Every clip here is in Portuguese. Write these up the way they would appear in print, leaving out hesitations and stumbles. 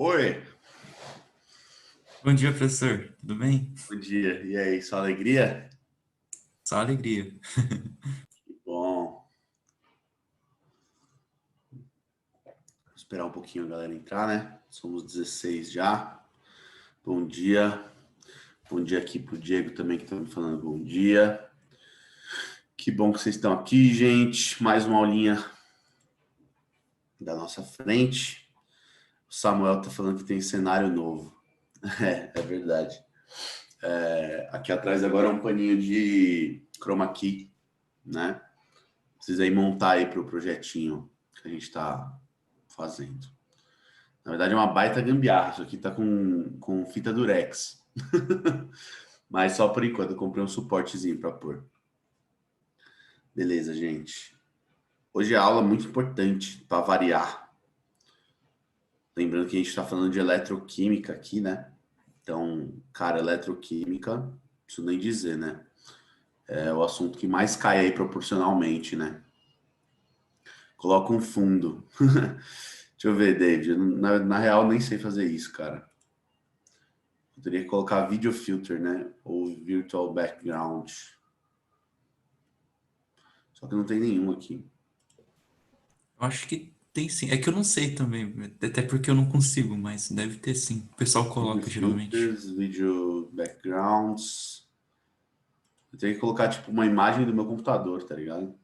Oi, Bom dia, professor. Tudo bem? bom dia. E aí, só alegria? Só alegria. Bom, vou esperar um pouquinho a galera entrar, né? Somos 16 já. Bom dia. Bom dia aqui pro Diego também, que tá me falando bom dia. Que bom que vocês estão aqui, gente. Mais uma aulinha da nossa frente. O Samuel tá falando que tem cenário novo. É verdade. Aqui atrás agora é um paninho de chroma key, né? Precisa aí montar aí pro projetinho que a gente tá fazendo. Na verdade é uma baita gambiarra. Isso aqui tá com fita durex. Mas só por enquanto, eu comprei um suportezinho para pôr. Beleza, gente. Hoje é aula muito importante para variar. Lembrando que a gente está falando de eletroquímica aqui, né? Então, cara, eletroquímica, não preciso nem dizer, né? É o assunto que mais cai aí proporcionalmente, né? Coloca um fundo. Deixa eu ver, David. Na real, nem sei fazer isso, cara. Eu teria que colocar video filter, né? Ou virtual background. Só que não tem nenhum aqui. Eu acho que tem sim. É que eu não sei também, até porque eu não consigo, mas deve ter sim. O pessoal Video coloca geralmente. filters, video backgrounds. Eu tenho que colocar, tipo, uma imagem do meu computador, tá ligado?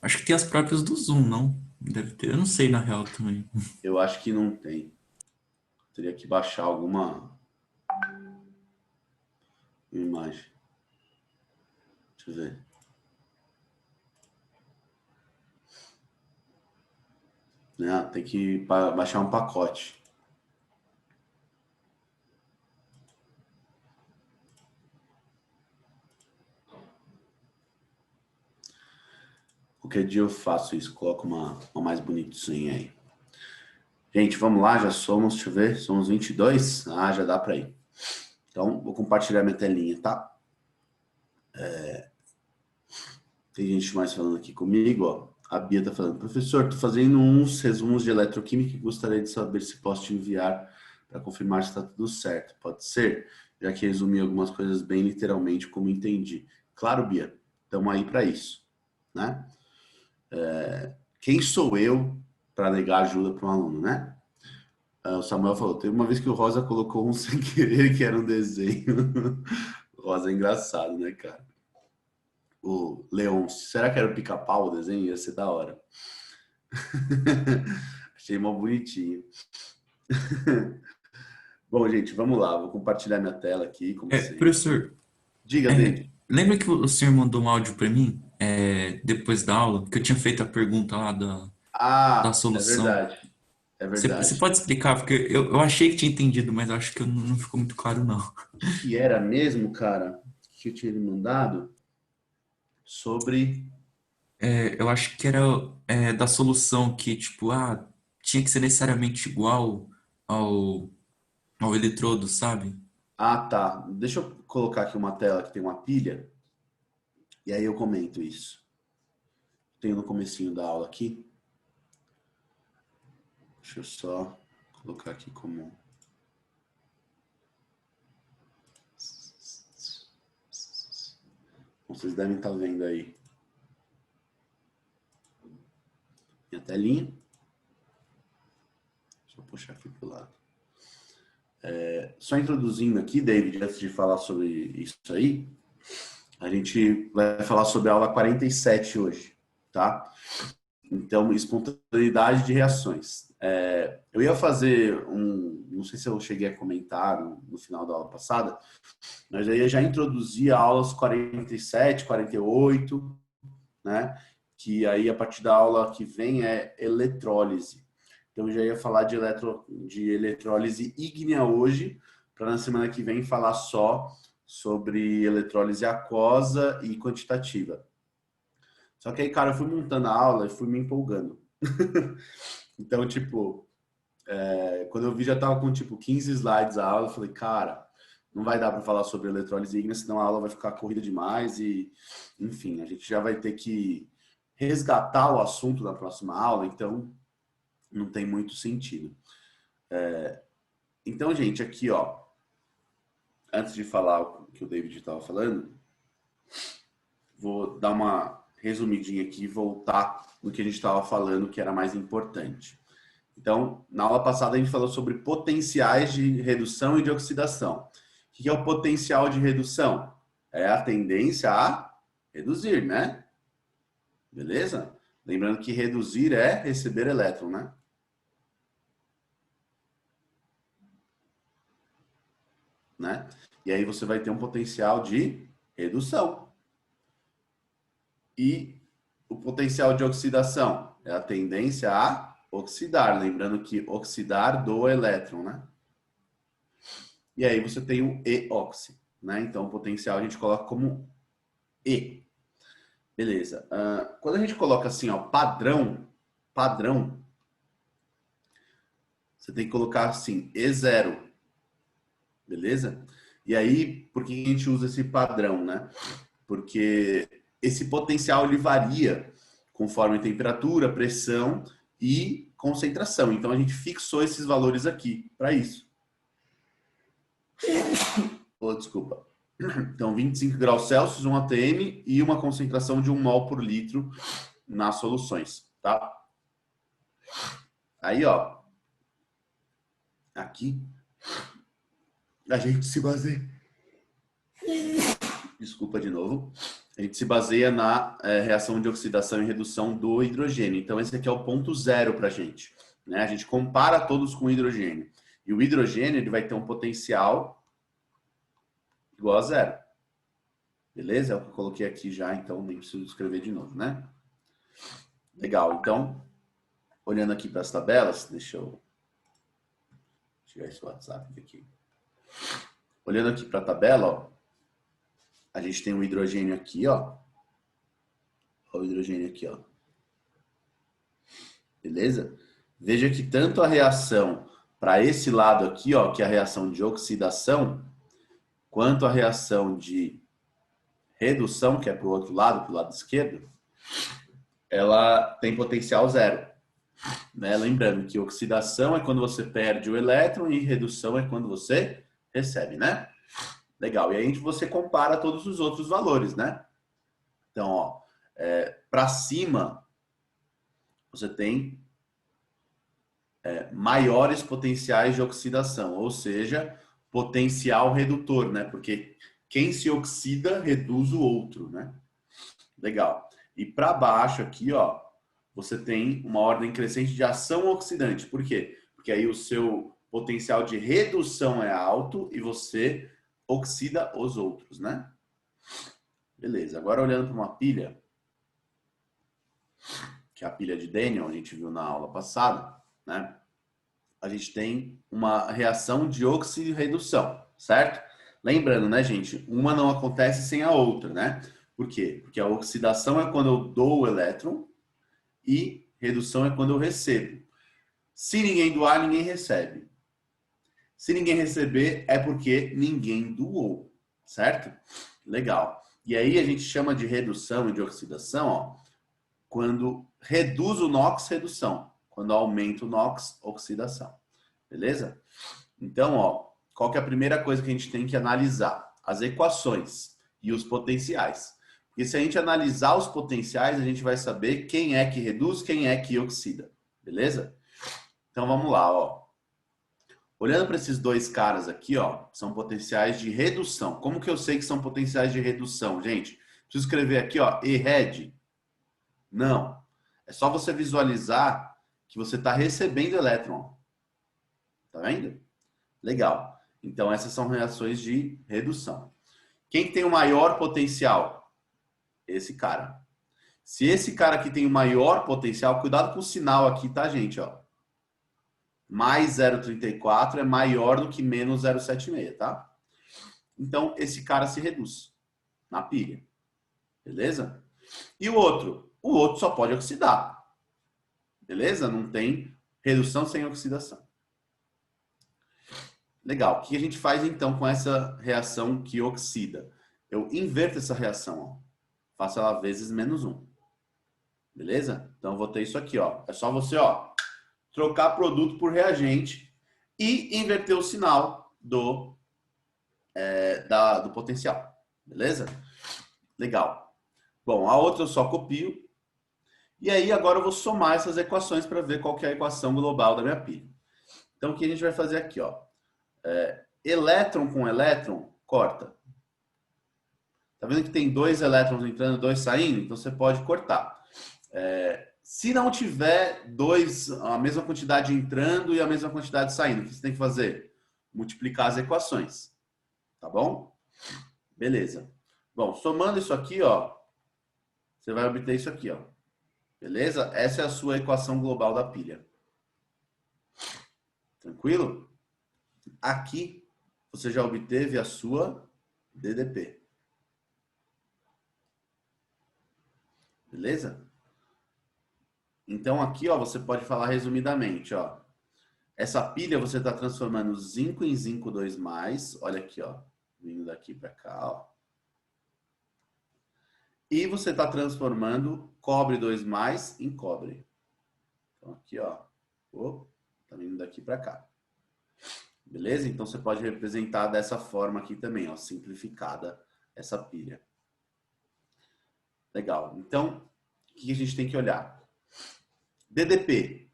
Acho que tem as próprias do Zoom, não? Deve ter. Eu não sei na real também. Eu acho que não tem. Teria que baixar alguma imagem. Deixa eu ver. Né? Tem que baixar um pacote. Qualquer dia eu faço isso, coloco uma mais bonitinha aí. Gente, vamos lá, já somos, deixa eu ver, somos 22. Ah, já dá pra ir. Então, vou compartilhar minha telinha, tá? Tem gente mais falando aqui comigo, ó. A Bia tá falando, professor, tô fazendo uns resumos de eletroquímica e gostaria de saber se posso te enviar para confirmar se está tudo certo. Pode ser? Já que resumi algumas coisas bem literalmente como entendi. Claro, Bia, estamos aí para isso, né? Quem sou eu para negar ajuda para um aluno, né? O Samuel falou, teve uma vez que o Rosa colocou um sem querer que era um desenho. Rosa é engraçado, né, cara? O Leon, será que era o pica-pau o desenho? Ia ser da hora. Achei mó bonitinho. Bom, gente, vamos lá. Vou compartilhar minha tela aqui, como sempre. Professor, Diga, David. lembra que o senhor mandou um áudio para mim, depois da aula, que eu tinha feito a pergunta lá da Ah, é solução? verdade. É Você verdade. pode explicar? Porque eu achei que tinha entendido, mas eu acho que não ficou muito claro, não. O que que era mesmo, cara? Que eu tinha lhe mandado sobre. Eu acho que era da solução que, tipo, tinha que ser necessariamente igual ao, ao eletrodo, sabe? Ah, tá. Deixa eu colocar aqui uma tela que tem uma pilha e aí eu comento isso. Tenho no comecinho da aula aqui. Deixa eu só colocar aqui como. Vocês devem estar vendo aí minha telinha. Deixa eu puxar aqui pro lado. Só introduzindo aqui, David, antes de falar sobre isso aí, a gente vai falar sobre a aula 47 hoje, tá? Então, espontaneidade de reações. Eu ia fazer não sei se eu cheguei a comentar no final da aula passada, mas eu ia já introduzir a aulas 47, 48, né? Que aí a partir da aula que vem é eletrólise. Então eu já ia falar de eletrólise ígnea hoje, para na semana que vem falar só sobre eletrólise aquosa e quantitativa. Só que aí, cara, eu fui montando a aula e fui me empolgando. Então, tipo, quando eu vi já tava com tipo 15 slides a aula, eu falei, cara, não vai dar para falar sobre eletrólise ígnea, senão a aula vai ficar corrida demais e, enfim, a gente já vai ter que resgatar o assunto na próxima aula, então não tem muito sentido. Então, gente, aqui, ó, antes de falar o que o David estava falando, vou dar uma resumidinha aqui e voltar no que a gente estava falando, que era mais importante. Então, na aula passada a gente falou sobre potenciais de redução e de oxidação. O que é o potencial de redução? É a tendência a reduzir, né? Beleza? Lembrando que reduzir é receber elétron, né? E aí você vai ter um potencial de redução. E o potencial de oxidação é a tendência a oxidar. Lembrando que oxidar doa elétron, né? E aí você tem o E-oxi, né? Então o potencial a gente coloca como E. Beleza. Quando a gente coloca assim, ó, padrão, você tem que colocar assim, E0. Beleza? E aí, por que a gente usa esse padrão, né? Porque esse potencial ele varia conforme a temperatura, pressão e concentração. Então a gente fixou esses valores aqui para isso. Oh, desculpa. Então 25 graus Celsius, 1 atm e uma concentração de 1 mol por litro nas soluções, tá? Aí, ó, aqui a gente se baseia. Desculpa de novo. A gente se baseia na reação de oxidação e redução do hidrogênio. Então, esse aqui é o ponto zero para a gente. Né? A gente compara todos com o hidrogênio. E o hidrogênio ele vai ter um potencial igual a zero. Beleza? É o que eu coloquei aqui já, então nem preciso escrever de novo, né? Legal. Então, olhando aqui para as tabelas, deixa eu tirar esse WhatsApp aqui. Olhando aqui para a tabela, ó, a gente tem o hidrogênio aqui, ó. Olha o hidrogênio aqui, ó. Beleza? Veja que tanto a reação para esse lado aqui, ó, que é a reação de oxidação, quanto a reação de redução, que é para o outro lado, para o lado esquerdo, ela tem potencial zero. Né? Lembrando que oxidação é quando você perde o elétron e redução é quando você recebe, né? Legal. E aí você compara todos os outros valores, né? Então, ó, para cima, você tem maiores potenciais de oxidação, ou seja, potencial redutor, né? Porque quem se oxida reduz o outro, né? Legal. E para baixo aqui, ó, você tem uma ordem crescente de ação oxidante. Por quê? Porque aí o seu potencial de redução é alto e você oxida os outros, né? Beleza. Agora olhando para uma pilha, que é a pilha de Daniel, a gente viu na aula passada, né? A gente tem uma reação de oxirredução, certo? Lembrando, né, gente? Uma não acontece sem a outra, né? Por quê? Porque a oxidação é quando eu dou o elétron e redução é quando eu recebo. Se ninguém doar, ninguém recebe. Se ninguém receber, é porque ninguém doou, certo? Legal. E aí a gente chama de redução e de oxidação, ó, quando reduz o NOx, redução. Quando aumenta o NOx, oxidação. Beleza? Então, ó, qual que é a primeira coisa que a gente tem que analisar? As equações e os potenciais. Porque se a gente analisar os potenciais, a gente vai saber quem é que reduz, quem é que oxida. Beleza? Então, vamos lá, ó. Olhando para esses dois caras aqui, ó, são potenciais de redução. Como que eu sei que são potenciais de redução, gente? Preciso escrever aqui, ó, E-RED. Não. É só você visualizar que você está recebendo elétron. Tá vendo? Legal. Então, essas são reações de redução. Quem tem o maior potencial? Esse cara. Se esse cara aqui tem o maior potencial, cuidado com o sinal aqui, tá, gente? Ó. Mais 0,34 é maior do que menos 0,76, tá? Então, esse cara se reduz na pilha. Beleza? E o outro? O outro só pode oxidar. Beleza? Não tem redução sem oxidação. Legal. O que a gente faz então com essa reação que oxida? Eu inverto essa reação, ó. Faço ela vezes menos 1. Beleza? Então eu vou ter isso aqui, ó. É só você, ó, trocar produto por reagente e inverter o sinal do potencial. Beleza? Legal. Bom, a outra eu só copio. E aí agora eu vou somar essas equações para ver qual que é a equação global da minha pilha. Então o que a gente vai fazer aqui, ó? Elétron com elétron, corta. Tá vendo que tem 2 elétrons entrando, 2 saindo? Então você pode cortar. Se não tiver a mesma quantidade entrando e a mesma quantidade saindo, o que você tem que fazer? Multiplicar as equações. Tá bom? Beleza. Bom, somando isso aqui, ó, você vai obter isso aqui, ó. Beleza? Essa é a sua equação global da pilha. Tranquilo? Aqui você já obteve a sua DDP. Beleza? Então aqui, ó, você pode falar resumidamente, ó. Essa pilha você está transformando zinco em zinco 2+. Olha aqui, ó. Vindo daqui para cá, ó. E você está transformando cobre 2+ em cobre. Então aqui, ó. Tá vindo daqui para cá. Beleza? Então você pode representar dessa forma aqui também, ó. Simplificada essa pilha. Legal. Então, o que a gente tem que olhar? DDP,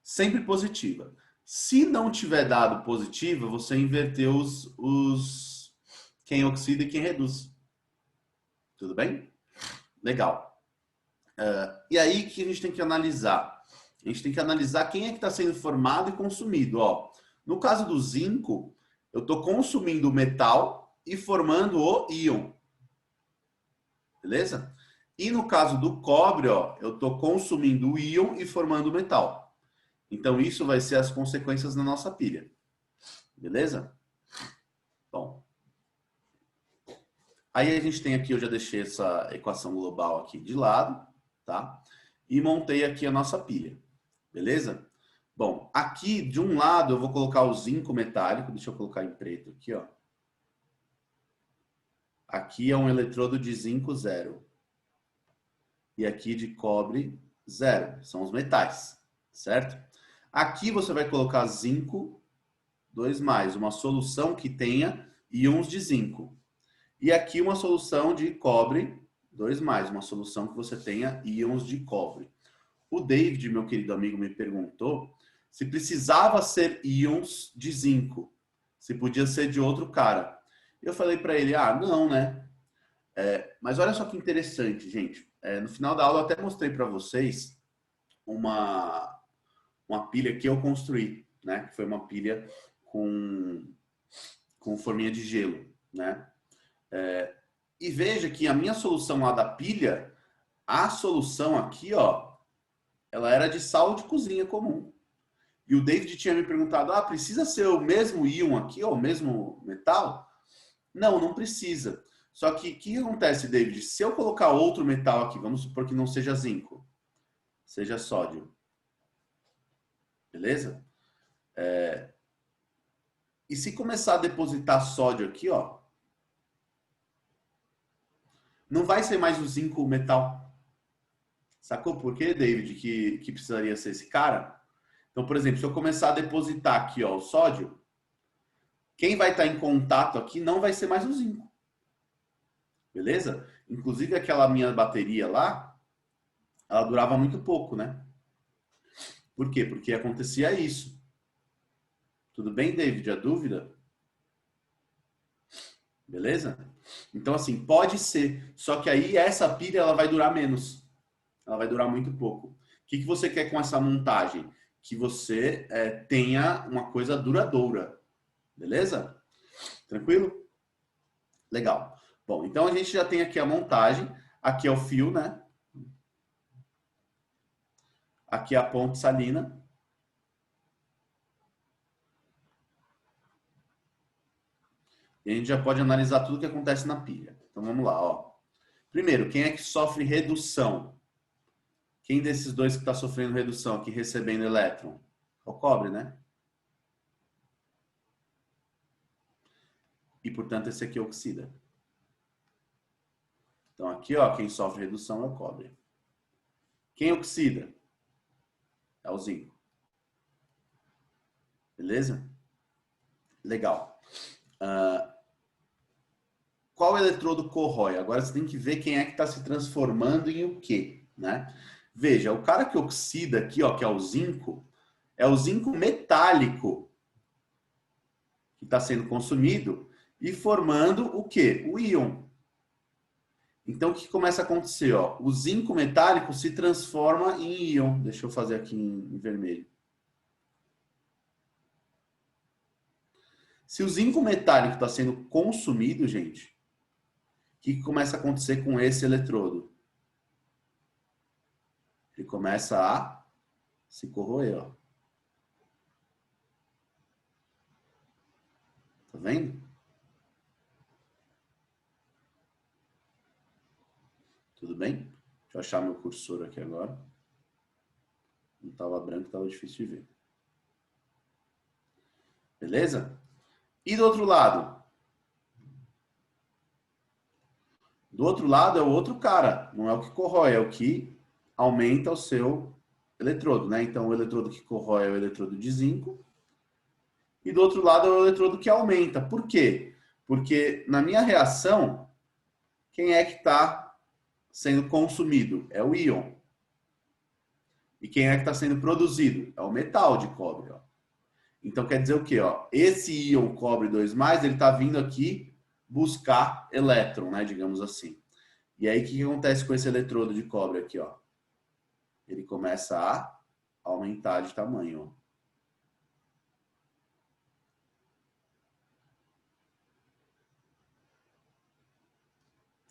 sempre positiva. Se não tiver dado positiva, você inverteu quem oxida e quem reduz. Tudo bem? Legal. E aí, o que a gente tem que analisar? A gente tem que analisar quem é que está sendo formado e consumido. Ó, no caso do zinco, eu estou consumindo o metal e formando o íon. Beleza? E no caso do cobre, ó, eu estou consumindo o íon e formando o metal. Então, isso vai ser as consequências na nossa pilha. Beleza? Bom. Aí a gente tem aqui, eu já deixei essa equação global aqui de lado, tá? E montei aqui a nossa pilha. Beleza? Bom, aqui de um lado eu vou colocar o zinco metálico. Deixa eu colocar em preto aqui, ó. Aqui é um eletrodo de zinco 0. E aqui de cobre 0. São os metais, certo? Aqui você vai colocar zinco 2+, uma solução que tenha íons de zinco. E aqui uma solução de cobre 2+, uma solução que você tenha íons de cobre. O David, meu querido amigo, me perguntou se precisava ser íons de zinco, se podia ser de outro cara. Eu falei para ele, não, né? Mas olha só que interessante, gente. No final da aula eu até mostrei para vocês uma pilha que eu construí, né? Que foi uma pilha com forminha de gelo, né? E veja que a minha solução lá da pilha, a solução aqui, ó, ela era de sal de cozinha comum. E o David tinha me perguntado, precisa ser o mesmo íon aqui, ou o mesmo metal? Não, não precisa. Só que o que acontece, David? Se eu colocar outro metal aqui, vamos supor que não seja zinco, seja sódio. Beleza? E se começar a depositar sódio aqui, ó, não vai ser mais o zinco metal. Sacou por quê, David, que precisaria ser esse cara? Então, por exemplo, se eu começar a depositar aqui, ó, o sódio, quem vai estar em contato aqui não vai ser mais o zinco. Beleza? Inclusive aquela minha bateria lá, ela durava muito pouco, né? Por quê? Porque acontecia isso. Tudo bem, David? A dúvida? Beleza? Então, assim, pode ser. Só que aí essa pilha ela vai durar menos. Ela vai durar muito pouco. O que você quer com essa montagem? Que você tenha uma coisa duradoura. Beleza? Tranquilo? Legal. Bom, então a gente já tem aqui a montagem. Aqui é o fio, né? Aqui é a ponte salina. E a gente já pode analisar tudo que acontece na pilha. Então vamos lá, ó. Primeiro, quem é que sofre redução? Quem desses dois que está sofrendo redução aqui, recebendo elétron? É o cobre, né? E, portanto, esse aqui oxida. Então, aqui, ó, quem sofre redução é o cobre. Quem oxida? É o zinco. Beleza? Legal. Qual eletrodo corrói? Agora você tem que ver quem é que está se transformando em o quê, né? Veja, o cara que oxida aqui, ó, que é o zinco metálico que está sendo consumido e formando o quê? O íon. Então, o que começa a acontecer? Ó? O zinco metálico se transforma em íon. Deixa eu fazer aqui em vermelho. Se o zinco metálico está sendo consumido, gente, o que começa a acontecer com esse eletrodo? Ele começa a se corroer. Ó. Tá vendo? Tudo bem? Deixa eu achar meu cursor aqui agora. Não estava branco, estava difícil de ver. Beleza? E do outro lado? Do outro lado é o outro cara. Não é o que corrói, é o que aumenta o seu eletrodo, né? Então, o eletrodo que corrói é o eletrodo de zinco. E do outro lado é o eletrodo que aumenta. Por quê? Porque na minha reação, quem é que está sendo consumido? É o íon. E quem é que está sendo produzido? É o metal de cobre. Ó. Então quer dizer o quê? Ó? Esse íon cobre 2+, ele está vindo aqui buscar elétron, né? Digamos assim. E aí o que acontece com esse eletrodo de cobre aqui? Ó? Ele começa a aumentar de tamanho. Ó.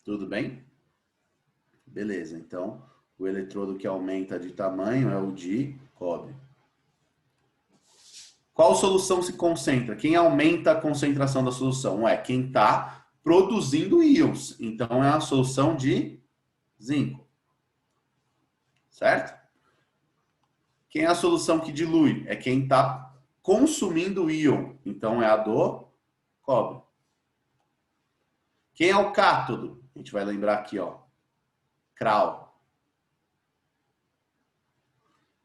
Tudo bem? Beleza, então o eletrodo que aumenta de tamanho é o de cobre. Qual solução se concentra? Quem aumenta a concentração da solução? É quem está produzindo íons. Então é a solução de zinco. Certo? Quem é a solução que dilui? É quem está consumindo íon. Então é a do cobre. Quem é o cátodo? A gente vai lembrar aqui, ó. Cral.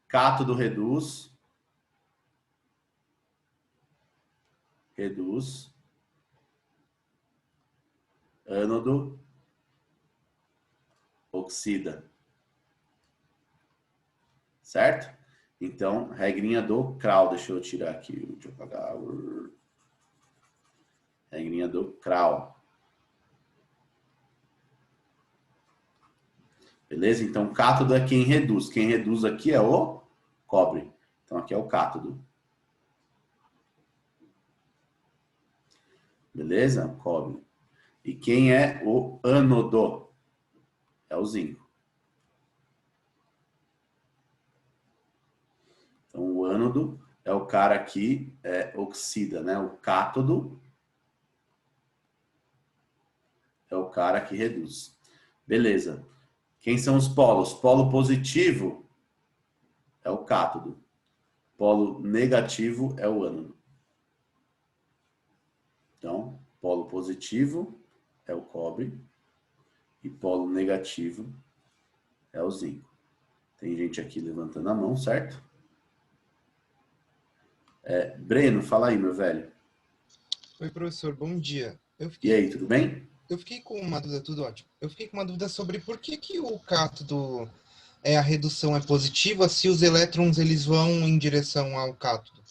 Cátodo reduz. Ânodo oxida. Certo? Então, regrinha do Kral. Deixa eu tirar aqui. Deixa eu apagar. Regrinha do Kral. Beleza? Então, cátodo é quem reduz. Quem reduz aqui é o cobre. Então, aqui é o cátodo. Beleza? Cobre. E quem é o ânodo? É o zinco. Então, o ânodo é o cara que oxida, né? O cátodo é o cara que reduz. Beleza. Quem são os polos? Polo positivo é o cátodo. Polo negativo é o ânodo. Então, polo positivo é o cobre e polo negativo é o zinco. Tem gente aqui levantando a mão, certo? Breno, fala aí, meu velho. Oi, professor, bom dia. E aí, tudo bem? Eu fiquei com uma dúvida, tudo ótimo. Eu fiquei com uma dúvida sobre por que o cátodo a redução é positiva se os elétrons eles vão em direção ao cátodo?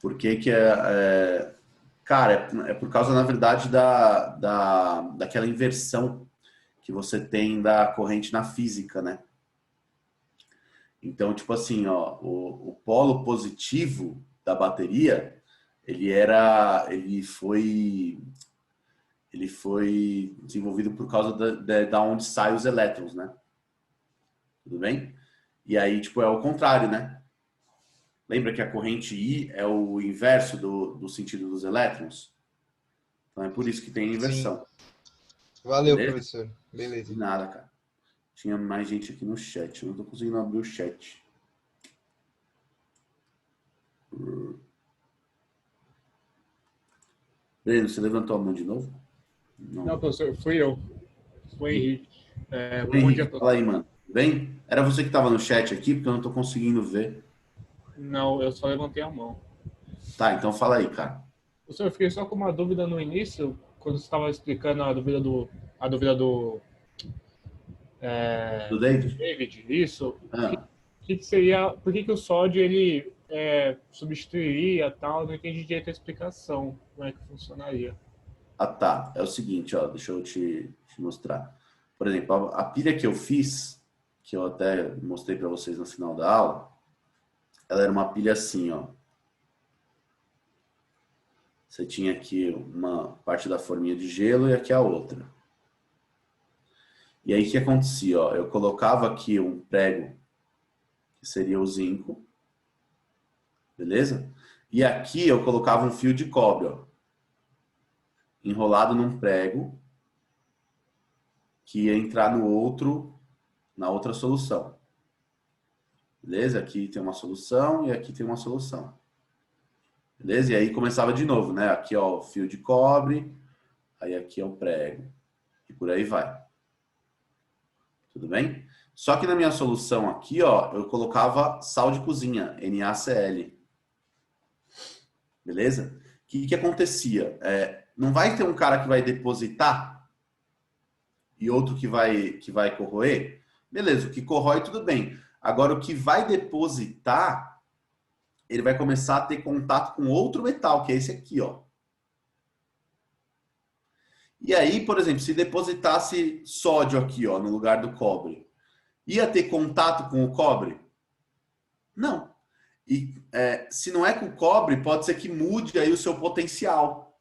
Por que que Cara, é por causa, na verdade, daquela inversão que você tem da corrente na física, né? Então, tipo assim, ó, o polo positivo da bateria, ele foi desenvolvido por causa da onde saem os elétrons, né? Tudo bem? E aí, tipo, é o contrário, né? Lembra que a corrente I é o inverso do sentido dos elétrons? Então é por isso que tem a inversão. Sim. Valeu, beleza? professor. Beleza. De nada, cara. Tinha mais gente aqui no chat. Eu não tô conseguindo abrir o chat. Breno, você levantou a mão de novo? Não, professor, fui eu. Foi o Henrique. Bom dia a todos. Fala aí, mano. Bem? Era você que estava no chat aqui, porque eu não tô conseguindo ver. Não, eu só levantei a mão. Tá, então fala aí, cara. Professor, eu fiquei só com uma dúvida no início, quando você estava explicando a dúvida do Do David? David, isso. Ah, Que seria, por que o sódio ele substituiria tal? Não entendi direito a explicação, como é que funcionaria. tá. É o seguinte, ó, deixa eu te mostrar. Por exemplo, a pilha que eu fiz, que eu até mostrei para vocês no final da aula, ela era uma pilha assim, ó. Você tinha aqui uma parte da forminha de gelo e aqui a outra. E aí o que acontecia? Ó, eu colocava aqui um prego, que seria o zinco, beleza? E aqui eu colocava um fio de cobre, ó, enrolado num prego, que ia entrar na outra solução. Beleza? Aqui tem uma solução e aqui tem uma solução. Beleza? E aí começava de novo, né? Aqui, ó, o fio de cobre, aí aqui é o prego. E por aí vai. Tudo bem? Só que na minha solução aqui, ó, eu colocava sal de cozinha, NaCl. Beleza? O que acontecia? Não vai ter um cara que vai depositar e outro que vai corroer? Beleza, o que corrói tudo bem. Agora, o que vai depositar, ele vai começar a ter contato com outro metal, que é esse aqui, ó. E aí, por exemplo, se depositasse sódio aqui, ó, no lugar do cobre, ia ter contato com o cobre? Não. E se não é com o cobre, pode ser que mude aí o seu potencial.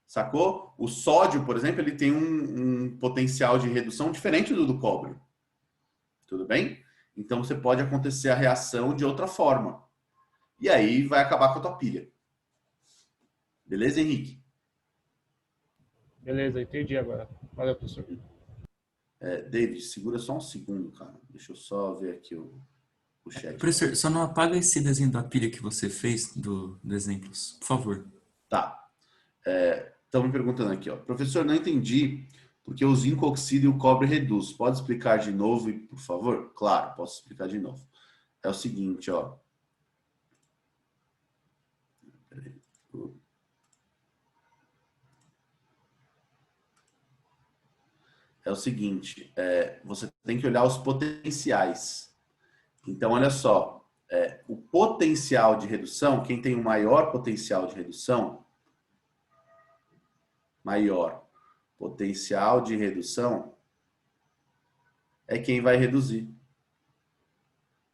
Sacou? O sódio, por exemplo, ele tem um potencial de redução diferente do cobre. Tudo bem? Então, você pode acontecer a reação de outra forma. E aí vai acabar com a tua pilha. Beleza, Henrique? Beleza, entendi agora. Valeu, professor. David, segura só um segundo, cara. Deixa eu só ver aqui o chat. Professor, só não apaga esse desenho da pilha que você fez do exemplos, por favor. Tá. Estão me perguntando aqui, ó. Professor, não entendi porque o zinco oxida e o cobre reduz. Pode explicar de novo, por favor? Claro, posso explicar de novo. É o seguinte, ó. É o seguinte, você tem que olhar os potenciais. Então, olha só, o potencial de redução, quem tem o maior potencial de redução, é quem vai reduzir.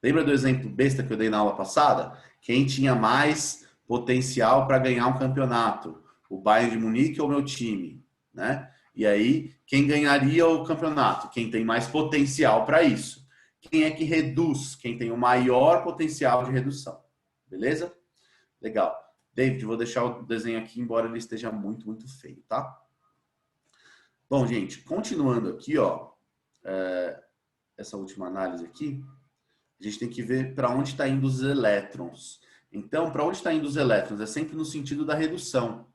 Lembra do exemplo besta que eu dei na aula passada? Quem tinha mais potencial para ganhar um campeonato? O Bayern de Munique ou o meu time? Né? E aí, quem ganharia o campeonato? Quem tem mais potencial para isso. Quem é que reduz? Quem tem o maior potencial de redução. Beleza? Legal. David, vou deixar o desenho aqui, embora ele esteja muito, muito feio, tá? Bom, gente, continuando aqui, ó, essa última análise aqui, a gente tem que ver para onde está indo os elétrons. Então, para onde está indo os elétrons? É sempre no sentido da redução.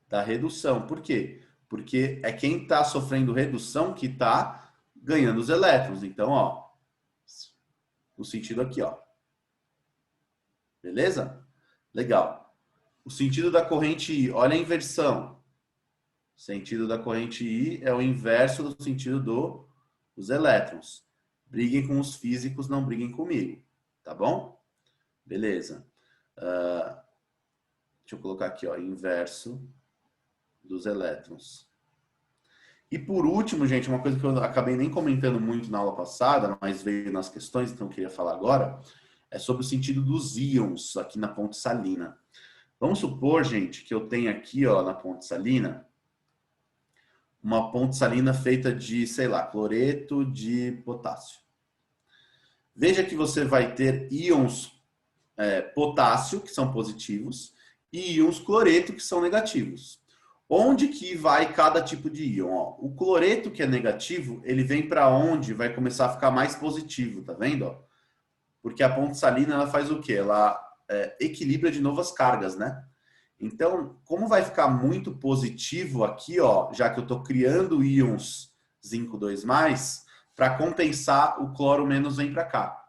Da redução. Por quê? Porque é quem está sofrendo redução que está ganhando os elétrons. Então, ó, no sentido aqui, ó. Beleza? Legal. O sentido da corrente I, olha a inversão. O sentido da corrente I é o inverso do sentido dos elétrons. Briguem com os físicos, não briguem comigo. Tá bom? Beleza. Deixa eu colocar aqui, ó, inverso dos elétrons. E por último, gente, uma coisa que eu acabei nem comentando muito na aula passada, mas veio nas questões, então eu queria falar agora, é sobre o sentido dos íons aqui na ponte salina. Vamos supor, gente, que eu tenho aqui, ó, na ponte salina, uma ponte salina feita de, sei lá, cloreto de potássio. Veja que você vai ter íons potássio, que são positivos, e íons cloreto, que são negativos. Onde que vai cada tipo de íon? Ó, o cloreto, que é negativo, ele vem para onde vai começar a ficar mais positivo, tá vendo? Ó? Porque a ponte salina, ela faz o quê? Ela equilibra de novo as cargas, né? Então, como vai ficar muito positivo aqui, ó, já que eu estou criando íons zinco 2+, para compensar, o cloro menos vem para cá.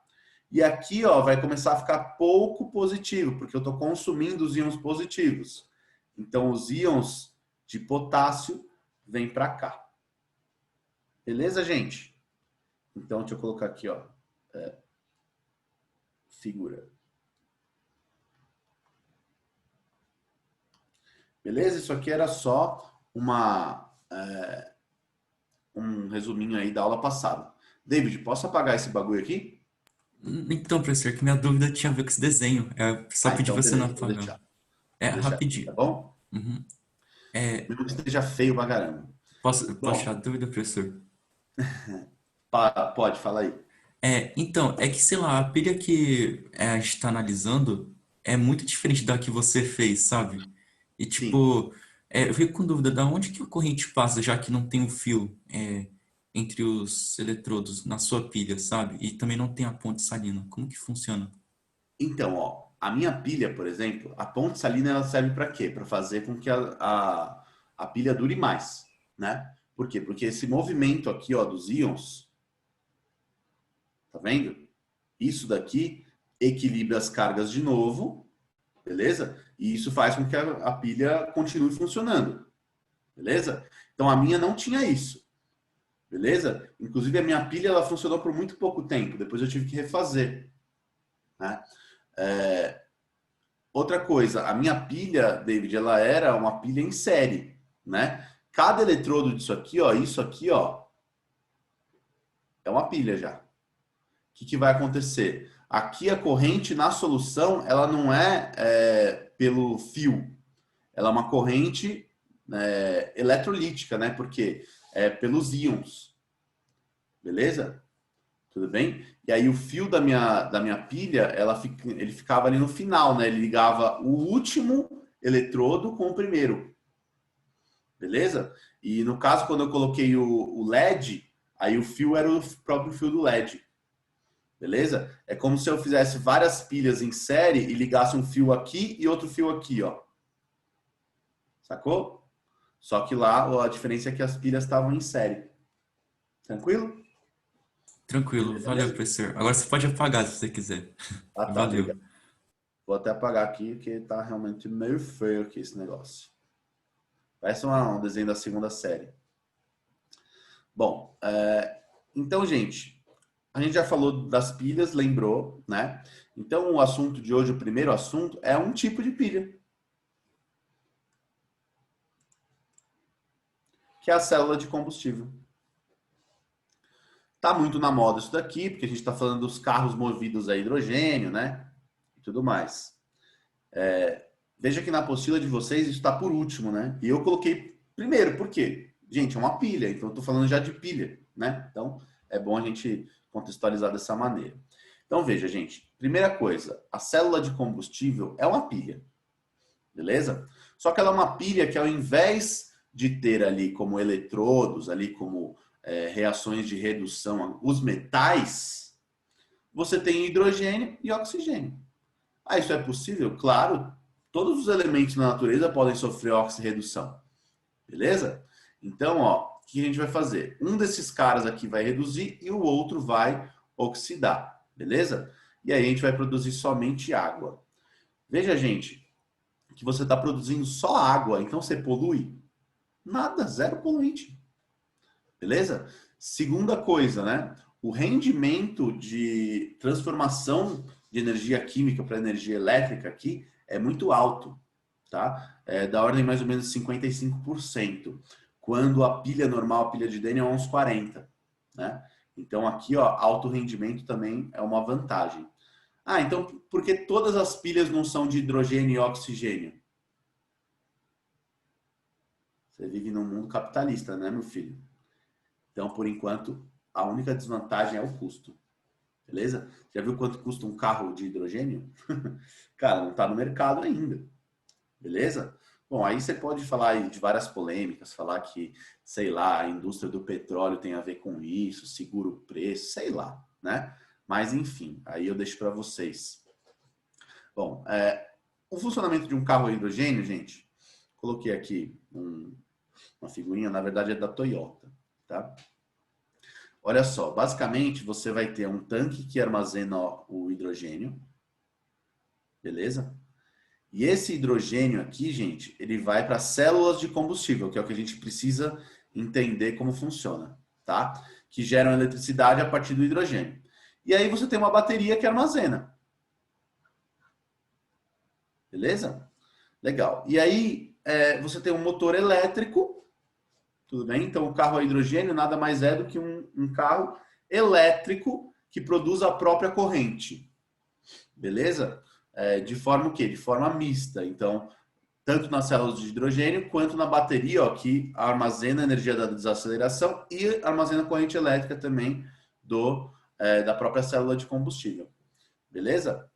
E aqui, ó, vai começar a ficar pouco positivo, porque eu estou consumindo os íons positivos. Então, os íons de potássio vêm para cá. Beleza, gente? Então, deixa eu colocar aqui, ó. Figura. Beleza? Isso aqui era só um resuminho aí da aula passada. David, posso apagar esse bagulho aqui? Então, professor, que minha dúvida tinha a ver com esse desenho. É só pedir Então você não beleza, apagar. É, vou deixar aqui, tá rapidinho. bom? Uhum. É, Mesmo que esteja feio pra caramba. posso Bom, tirar dúvida, professor? pode, fala aí. Então, é que, sei lá, a pilha que a gente está analisando é muito diferente da que você fez, sabe? E, Sim. tipo, eu fico com dúvida, da onde que a corrente passa, já que não tem um fio entre os eletrodos na sua pilha, sabe? E também não tem a ponte salina. Como que funciona? Então, ó, a minha pilha, por exemplo, a ponte salina ela serve para quê? Para fazer com que a pilha dure mais, né? Por quê? Porque esse movimento aqui, ó, dos íons, tá vendo? Isso daqui equilibra as cargas de novo, beleza? E isso faz com que a pilha continue funcionando, beleza? Então a minha não tinha isso, beleza? Inclusive a minha pilha ela funcionou por muito pouco tempo, depois eu tive que refazer, né? Outra coisa, a minha pilha, David, ela era uma pilha em série, né? Cada eletrodo disso aqui, ó, isso aqui, ó, é uma pilha já. O que vai acontecer? Aqui a corrente na solução, ela não é pelo fio, ela é uma corrente eletrolítica, né? Porque é pelos íons, beleza? Tudo bem? E aí o fio da minha pilha, ele ficava ali no final, né? Ele ligava o último eletrodo com o primeiro, beleza? E no caso, quando eu coloquei o LED, aí o fio era o próprio fio do LED. Beleza? É como se eu fizesse várias pilhas em série e ligasse um fio aqui e outro fio aqui, ó. Sacou? Só que lá a diferença é que as pilhas estavam em série. Tranquilo? Tranquilo, Beleza valeu, mesmo? professor. Agora você pode apagar se você quiser. Ah, tá, Valeu. obrigado. Vou até apagar aqui, porque tá realmente meio feio aqui esse negócio. Parece um desenho da segunda série. Bom, então, gente, a gente já falou das pilhas, lembrou, né? Então, o assunto de hoje, o primeiro assunto, é um tipo de pilha, que é a célula de combustível. Tá muito na moda isso daqui, porque a gente está falando dos carros movidos a hidrogênio, né? E tudo mais. Veja que na apostila de vocês isso está por último, né? E eu coloquei primeiro, por quê? Gente, é uma pilha, então eu estou falando já de pilha, né? Então é bom a gente contextualizar dessa maneira. Então veja, gente, primeira coisa, a célula de combustível é uma pilha, beleza? Só que ela é uma pilha que ao invés de ter ali como eletrodos, ali como reações de redução, os metais, você tem hidrogênio e oxigênio. Ah, isso é possível? Claro, todos os elementos na natureza podem sofrer oxirredução, beleza? Então, ó, o que a gente vai fazer? Um desses caras aqui vai reduzir e o outro vai oxidar, beleza? E aí a gente vai produzir somente água. Veja, gente, que você está produzindo só água, então você polui? Nada, zero poluente. Beleza? Segunda coisa, né? O rendimento de transformação de energia química para energia elétrica aqui é muito alto, tá? É da ordem mais ou menos 55%, quando a pilha normal, a pilha de Daniel, é uns 40%, né? Então aqui, ó, alto rendimento também é uma vantagem. Ah, então por que todas as pilhas não são de hidrogênio e oxigênio? Você vive num mundo capitalista, né, meu filho? Então, por enquanto, a única desvantagem é o custo. Beleza? Já viu quanto custa um carro de hidrogênio? Cara, não está no mercado ainda. Beleza? Bom, aí você pode falar de várias polêmicas, falar que, sei lá, a indústria do petróleo tem a ver com isso, segura o preço, sei lá, né? Mas, enfim, aí eu deixo para vocês. Bom, o funcionamento de um carro a hidrogênio, gente, coloquei aqui uma figurinha, na verdade é da Toyota, tá? Olha só, basicamente você vai ter um tanque que armazena o hidrogênio, beleza? E esse hidrogênio aqui, gente, ele vai para células de combustível, que é o que a gente precisa entender como funciona, tá? Que geram eletricidade a partir do hidrogênio. E aí você tem uma bateria que armazena. Beleza? Legal. E aí você tem um motor elétrico, tudo bem? Então o carro a hidrogênio nada mais é do que um carro elétrico que produz a própria corrente. Beleza? De forma o quê? De forma mista. Então, tanto nas células de hidrogênio quanto na bateria, ó, que armazena a energia da desaceleração e armazena corrente elétrica também da própria célula de combustível. Beleza?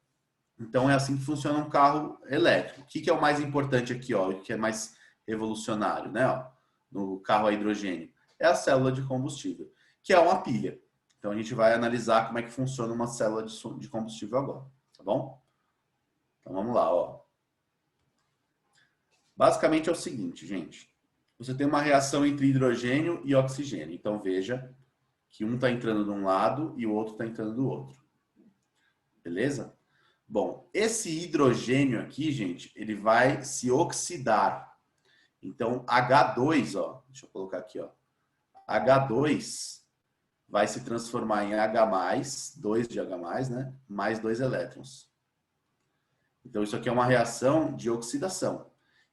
Então é assim que funciona um carro elétrico. O que é o mais importante aqui, ó, o que é mais revolucionário, né, ó, no carro a hidrogênio? É a célula de combustível, que é uma pilha. Então a gente vai analisar como é que funciona uma célula de combustível agora, tá bom? Então vamos lá, ó. Basicamente é o seguinte, gente. Você tem uma reação entre hidrogênio e oxigênio. Então veja que um está entrando de um lado e o outro está entrando do outro. Beleza? Bom, esse hidrogênio aqui, gente, ele vai se oxidar. Então H2, ó, deixa eu colocar aqui, ó. H2 vai se transformar em H+, 2 de H+, né? Mais 2 elétrons. Então isso aqui é uma reação de oxidação.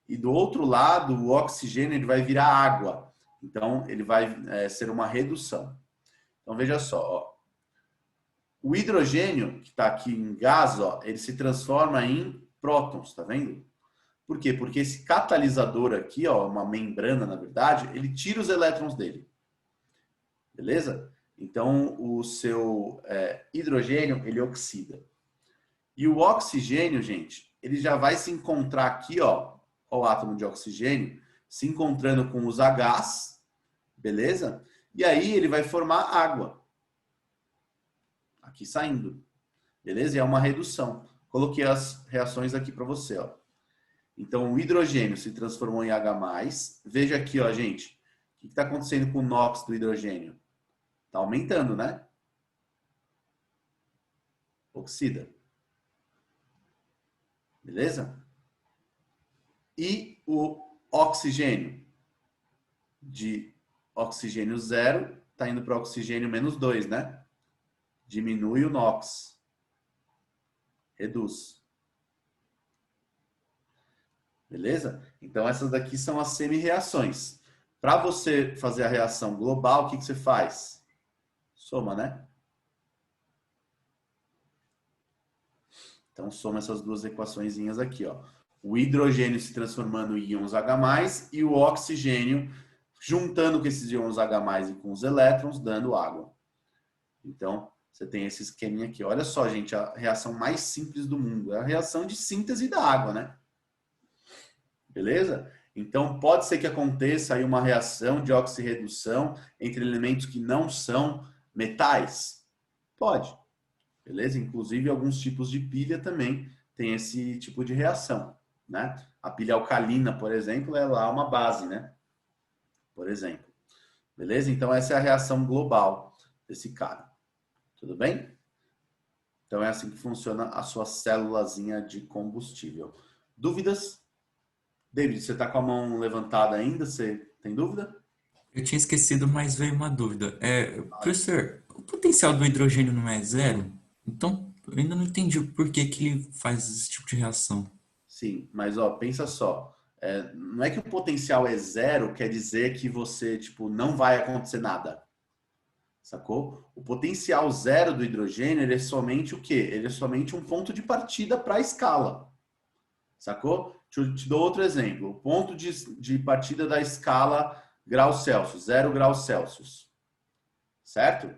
E do outro lado, o oxigênio ele vai virar água. Então ele vai ser uma redução. Então veja só, ó. O hidrogênio, que está aqui em gás, ó, ele se transforma em prótons, tá vendo? Por quê? Porque esse catalisador aqui, ó, uma membrana, na verdade, ele tira os elétrons dele. Beleza? Então, o seu hidrogênio, ele oxida. E o oxigênio, gente, ele já vai se encontrar aqui, ó o átomo de oxigênio, se encontrando com os Hs, beleza? E aí ele vai formar água. Aqui saindo. Beleza? E é uma redução. Coloquei as reações aqui para você, ó. Então, o hidrogênio se transformou em H+. Veja aqui, ó, gente. O que está acontecendo com o NOx do hidrogênio? Está aumentando, né? Oxida. Beleza? E o oxigênio? De oxigênio 0 está indo para oxigênio -2, né? Diminui o NOx. Reduz. Beleza? Então, essas daqui são as semi-reações. Para você fazer a reação global, o que você faz? Soma, né? Então, soma essas duas equaçõezinhas aqui, ó. O hidrogênio se transformando em íons H+, e o oxigênio juntando com esses íons H+, e com os elétrons, dando água. Então, você tem esse esqueminha aqui. Olha só, gente, a reação mais simples do mundo. É a reação de síntese da água, né? Beleza? Então, pode ser que aconteça aí uma reação de oxirredução entre elementos que não são metais? Pode. Beleza? Inclusive, alguns tipos de pilha também tem esse tipo de reação, né? A pilha alcalina, por exemplo, ela é uma base, né? Por exemplo. Beleza? Então, essa é a reação global desse cara. Tudo bem? Então, é assim que funciona a sua célulazinha de combustível. Dúvidas? David, você está com a mão levantada ainda? Você tem dúvida? Eu tinha esquecido, mas veio uma dúvida. Professor, o potencial do hidrogênio não é zero? Então, eu ainda não entendi o porquê que ele faz esse tipo de reação. Sim, mas ó, pensa só. Não é que o potencial é zero, quer dizer que você, tipo, não vai acontecer nada. Sacou? O potencial zero do hidrogênio, ele é somente o quê? Ele é somente um ponto de partida para a escala. Sacou? Te dou outro exemplo. O ponto de partida da escala graus Celsius, 0 graus Celsius. Certo?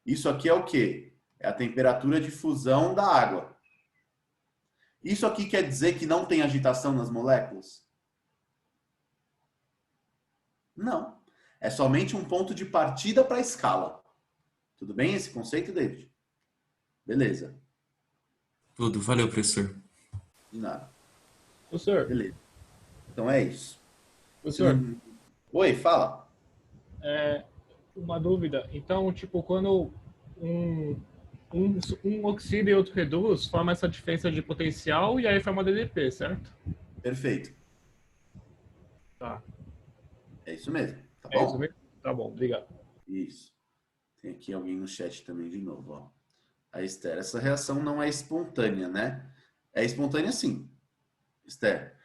Isso aqui é o quê? É a temperatura de fusão da água. Isso aqui quer dizer que não tem agitação nas moléculas? Não. É somente um ponto de partida para a escala. Tudo bem esse conceito, David? Beleza. Tudo, valeu, professor. De nada. Professor, Beleza. Então é isso. professor, Oi, fala. uma dúvida. Então, tipo, quando um oxida e outro reduz, forma essa diferença de potencial e aí forma DDP, certo? Perfeito. Tá. É isso mesmo, tá É isso bom? mesmo? Tá bom, obrigado. Isso. Tem aqui alguém no chat também de novo, ó. A Esther, essa reação não é espontânea, né? É espontânea sim, Esther.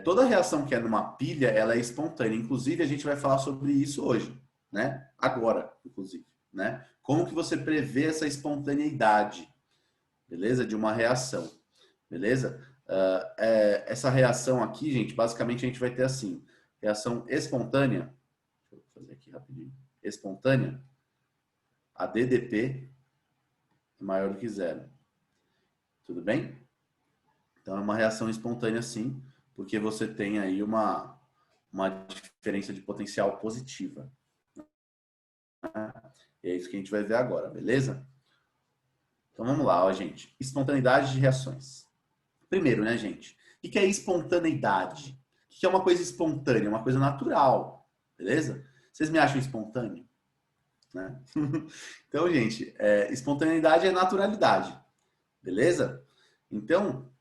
Toda reação que é numa pilha, ela é espontânea. Inclusive, a gente vai falar sobre isso hoje, né? Agora, inclusive, né? Como que você prevê essa espontaneidade, beleza? De uma reação, beleza? Essa reação aqui, gente, basicamente a gente vai ter assim, reação espontânea, deixa eu fazer aqui rapidinho, espontânea, a DDP é maior do que zero, tudo bem? Então é uma reação espontânea sim, porque você tem aí uma diferença de potencial positiva. E é isso que a gente vai ver agora, beleza? Então vamos lá, ó, gente. Espontaneidade de reações. Primeiro, né, gente? O que é espontaneidade? O que é uma coisa espontânea? Uma coisa natural, beleza? Vocês me acham espontâneo? Né? Então, gente, espontaneidade é naturalidade, beleza? Então,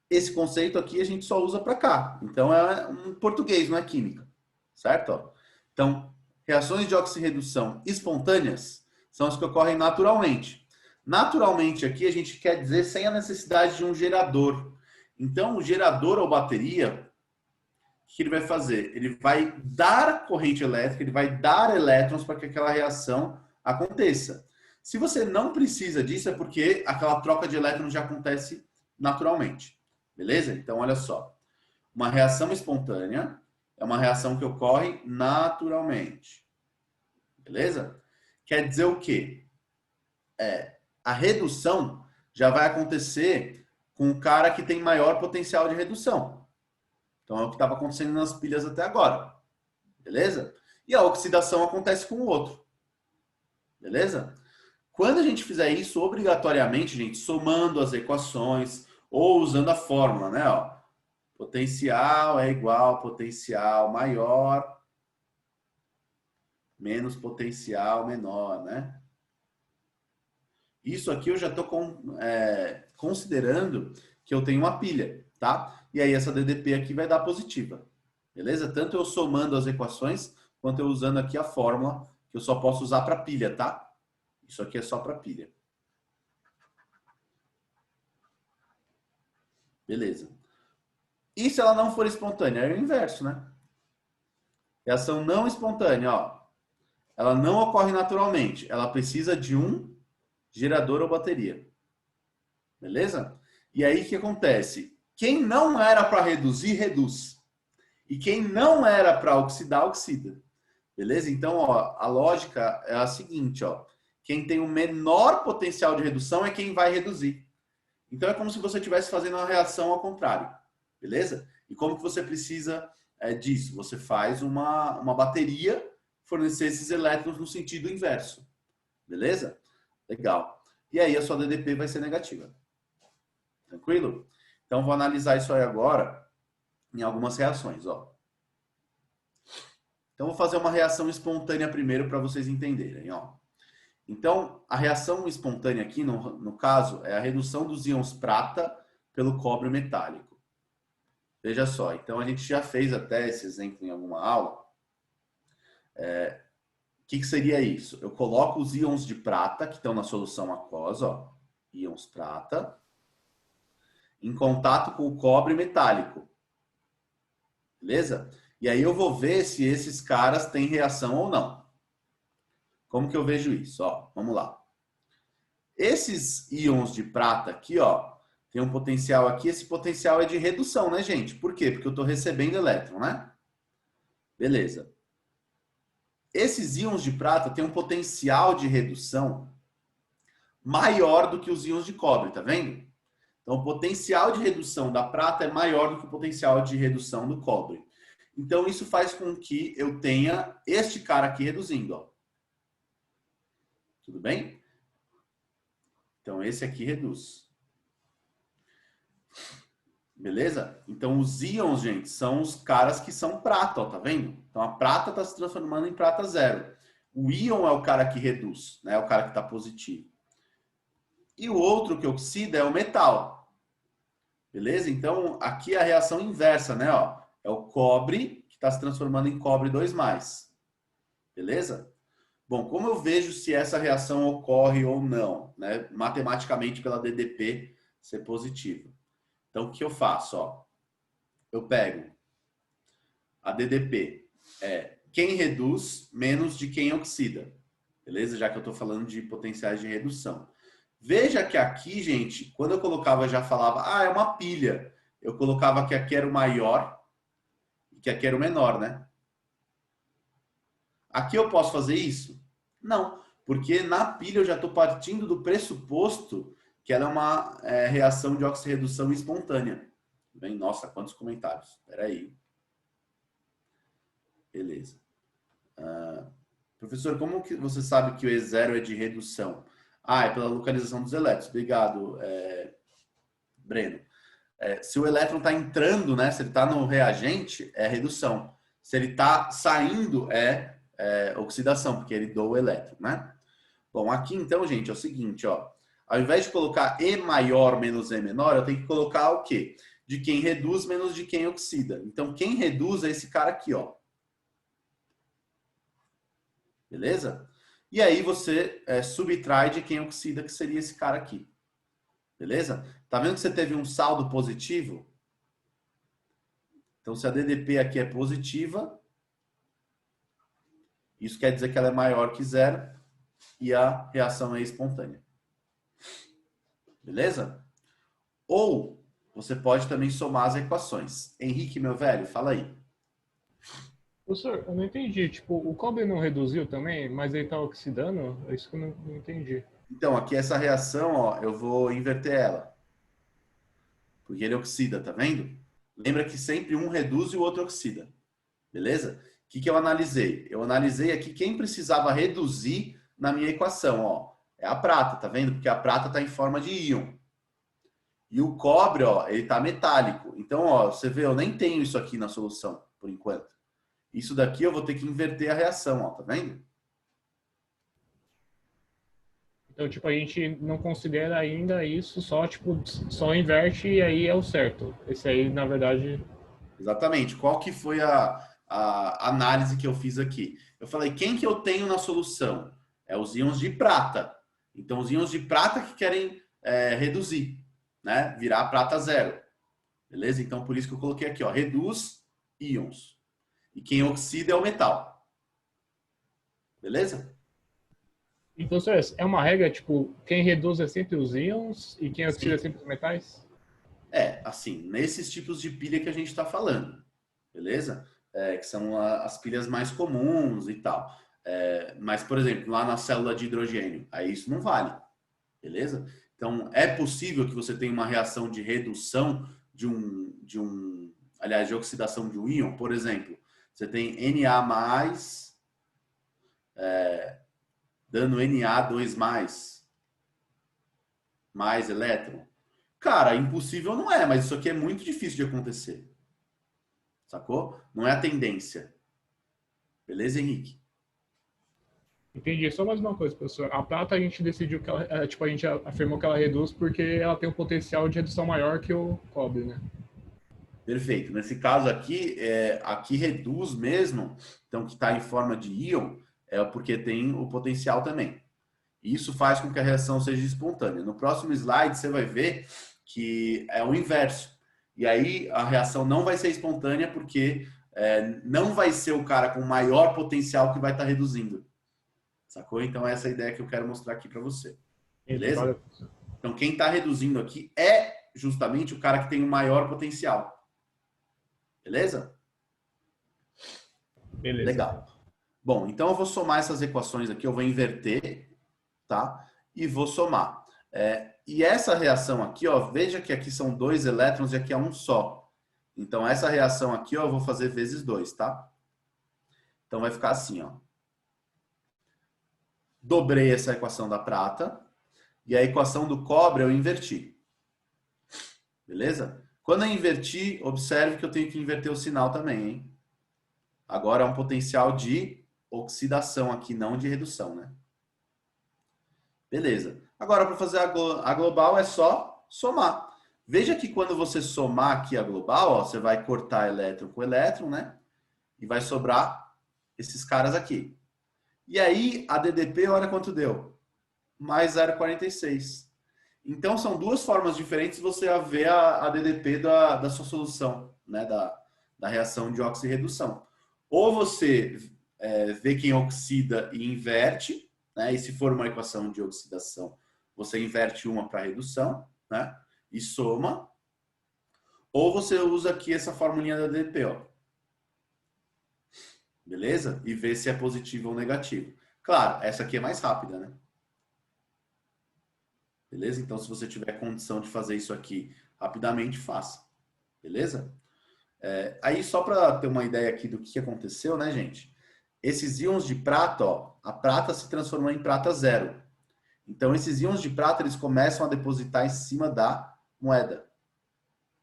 esse conceito aqui a gente só usa para cá. Então, é um português, não é química, certo? Então, reações de oxirredução espontâneas são as que ocorrem naturalmente. Naturalmente aqui a gente quer dizer sem a necessidade de um gerador. Então, o gerador ou bateria, o que ele vai fazer? Ele vai dar corrente elétrica, ele vai dar elétrons para que aquela reação aconteça. Se você não precisa disso, é porque aquela troca de elétrons já acontece naturalmente. Beleza? Então, olha só. Uma reação espontânea é uma reação que ocorre naturalmente. Beleza? Quer dizer o quê? A redução já vai acontecer com o cara que tem maior potencial de redução. Então, é o que estava acontecendo nas pilhas até agora. Beleza? E a oxidação acontece com o outro. Beleza? Quando a gente fizer isso, obrigatoriamente, gente, somando as equações ou usando a fórmula, né? Ó, potencial é igual a potencial maior menos potencial menor, né? Isso aqui eu já estou considerando que eu tenho uma pilha, tá? E aí essa DDP aqui vai dar positiva, beleza? Tanto eu somando as equações, quanto eu usando aqui a fórmula, que eu só posso usar para pilha, tá? Isso aqui é só para pilha. Beleza. E se ela não for espontânea? É o inverso, né? Reação não espontânea, ó. Ela não ocorre naturalmente. Ela precisa de um gerador ou bateria. Beleza? E aí o que acontece? Quem não era para reduzir, reduz. E quem não era para oxidar, oxida. Beleza? Então, ó, a lógica é a seguinte, ó. Quem tem o menor potencial de redução é quem vai reduzir. Então é como se você estivesse fazendo uma reação ao contrário. Beleza? E como que você precisa disso? Você faz uma bateria fornecer esses elétrons no sentido inverso. Beleza? Legal. E aí a sua DDP vai ser negativa. Tranquilo? Então vou analisar isso aí agora em algumas reações, ó. Então vou fazer uma reação espontânea primeiro para vocês entenderem, ó. Então, a reação espontânea aqui, no caso, é a redução dos íons prata pelo cobre metálico. Veja só, então a gente já fez até esse exemplo em alguma aula. O que seria isso? Eu coloco os íons de prata, que estão na solução aquosa, ó, íons prata, em contato com o cobre metálico. Beleza? E aí eu vou ver se esses caras têm reação ou não. Como que eu vejo isso? Ó, vamos lá. Esses íons de prata aqui, ó, tem um potencial aqui. Esse potencial é de redução, né, gente? Por quê? Porque eu estou recebendo elétron, né? Beleza. Esses íons de prata têm um potencial de redução maior do que os íons de cobre, tá vendo? Então, o potencial de redução da prata é maior do que o potencial de redução do cobre. Então, isso faz com que eu tenha este cara aqui reduzindo, ó. Tudo bem? Então, esse aqui reduz. Beleza? Então, os íons, gente, são os caras que são prata, ó, tá vendo? Então, a prata está se transformando em prata zero. O íon é o cara que reduz, né? É o cara que está positivo. E o outro que oxida é o metal. Beleza? Então, aqui é a reação inversa, né? Ó, é o cobre que está se transformando em cobre 2+. Beleza? Bom, como eu vejo se essa reação ocorre ou não, né? Matematicamente pela DDP ser positiva. Então, o que eu faço? Ó, eu pego a DDP, quem reduz menos de quem oxida. Beleza? Já que eu estou falando de potenciais de redução. Veja que aqui, gente, quando eu colocava, já falava, é uma pilha. Eu colocava que aqui era o maior e que aqui era o menor, né? Aqui eu posso fazer isso? Não, porque na pilha eu já estou partindo do pressuposto que ela é uma reação de oxirredução espontânea. Bem, nossa, quantos comentários. Espera aí. Beleza. Professor, como que você sabe que o E0 é de redução? É pela localização dos elétrons. Obrigado, Breno. Se o elétron está entrando, né? Se ele está no reagente, é redução. Se ele está saindo, é oxidação, porque ele doa o elétron, né? Bom, aqui então, gente, é o seguinte, ó. Ao invés de colocar E maior menos E menor, eu tenho que colocar o quê? De quem reduz menos de quem oxida. Então, quem reduz é esse cara aqui, ó. Beleza? E aí você subtrai de quem oxida, que seria esse cara aqui. Beleza? Tá vendo que você teve um saldo positivo? Então, se a DDP aqui é positiva, isso quer dizer que ela é maior que 0 e a reação é espontânea. Beleza? Ou você pode também somar as equações. Henrique, meu velho, fala aí. Professor, eu não entendi. Tipo, o cobre não reduziu também, mas ele tá oxidando? É isso que eu não entendi. Então, aqui essa reação, ó, eu vou inverter ela. Porque ele oxida, tá vendo? Lembra que sempre um reduz e o outro oxida. Beleza? O que eu analisei? Eu analisei aqui quem precisava reduzir na minha equação, ó. É a prata, tá vendo? Porque a prata está em forma de íon. E o cobre, ó, ele tá metálico. Então, ó, você vê, eu nem tenho isso aqui na solução, por enquanto. Isso daqui eu vou ter que inverter a reação, ó, tá vendo? Então, tipo, a gente não considera ainda isso, só inverte e aí é o certo. Esse aí, na verdade... Exatamente. Qual que foi a análise que eu fiz aqui? Eu falei, quem que eu tenho na solução? É os íons de prata. Então, os íons de prata que querem reduzir, né? Virar prata 0. Beleza? Então, por isso que eu coloquei aqui, ó, reduz íons. E quem oxida é o metal. Beleza? Então, senhor, é uma regra, tipo, quem reduz é sempre os íons e quem oxida é sempre os metais? Assim, nesses tipos de pilha que a gente está falando. Beleza? Que são as pilhas mais comuns e tal. Mas, por exemplo, lá na célula de hidrogênio, aí isso não vale. Beleza? Então, é possível que você tenha uma reação de redução aliás, de oxidação de um íon. Por exemplo, você tem Na+, dando Na2+, mais elétron. Cara, impossível não é, mas isso aqui é muito difícil de acontecer. Sacou? Não é a tendência. Beleza, Henrique? Entendi. Só mais uma coisa, professor. A prata a gente decidiu que ela, a gente afirmou que ela reduz porque ela tem um potencial de redução maior que o cobre, né? Perfeito. Nesse caso aqui, aqui reduz mesmo, então que está em forma de íon, é porque tem o potencial também. Isso faz com que a reação seja espontânea. No próximo slide, você vai ver que é o inverso. E aí a reação não vai ser espontânea porque não vai ser o cara com maior potencial que vai estar reduzindo. Sacou? Então essa é a ideia que eu quero mostrar aqui para você. Beleza? Então quem está reduzindo aqui é justamente o cara que tem o maior potencial. Beleza? Beleza. Legal. Bom, então eu vou somar essas equações aqui, eu vou inverter, tá? E vou somar. E essa reação aqui, ó, veja que aqui são 2 elétrons e aqui é um só. Então essa reação aqui, ó, eu vou fazer vezes 2, tá? Então vai ficar assim, ó. Dobrei essa equação da prata e a equação do cobre eu inverti. Beleza? Quando eu inverti, observe que eu tenho que inverter o sinal também, hein? Agora é um potencial de oxidação aqui, não de redução, né? Beleza. Agora, para fazer a global, é só somar. Veja que quando você somar aqui a global, ó, você vai cortar elétron com elétron, né? E vai sobrar esses caras aqui. E aí, a DDP, olha quanto deu. Mais 0,46. Então, são duas formas diferentes de você ver a DDP da sua solução, né? Da reação de oxirredução. Ou você vê quem oxida e inverte, né? E se for uma equação de oxidação, você inverte uma para redução, né? E soma. Ou você usa aqui essa formulinha da DDP, ó. Beleza? E vê se é positivo ou negativo. Claro, essa aqui é mais rápida, né? Beleza? Então, se você tiver condição de fazer isso aqui rapidamente, faça. Beleza? Aí, só para ter uma ideia aqui do que aconteceu, né, gente? Esses íons de prata, ó, a prata se transformou em prata zero. Então, esses íons de prata, eles começam a depositar em cima da moeda,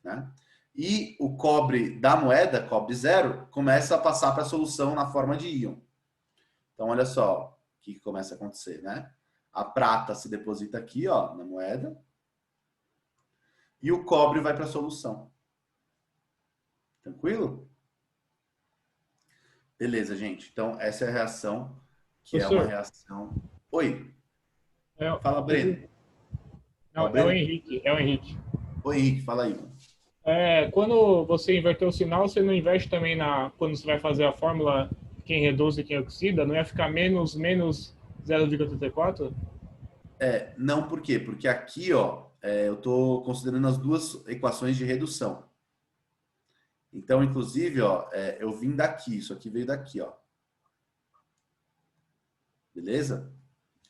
né? E o cobre da moeda, cobre zero, começa a passar para a solução na forma de íon. Então, olha só o que começa a acontecer, né? A prata se deposita aqui, ó, na moeda. E o cobre vai para a solução. Tranquilo? Beleza, gente. Então, essa é a reação, que é uma Professor, reação... Oi, é, fala, Breno. não, Fala, é o Breno. Henrique, é o Henrique. Oi, Henrique, fala aí. Quando você inverter o sinal, você não inverte também quando você vai fazer a fórmula quem reduz e quem oxida? Não ia ficar menos 0,34? Não, por quê? Porque aqui, ó, eu estou considerando as duas equações de redução. Então, inclusive, ó, eu vim daqui, isso aqui veio daqui, ó. Beleza?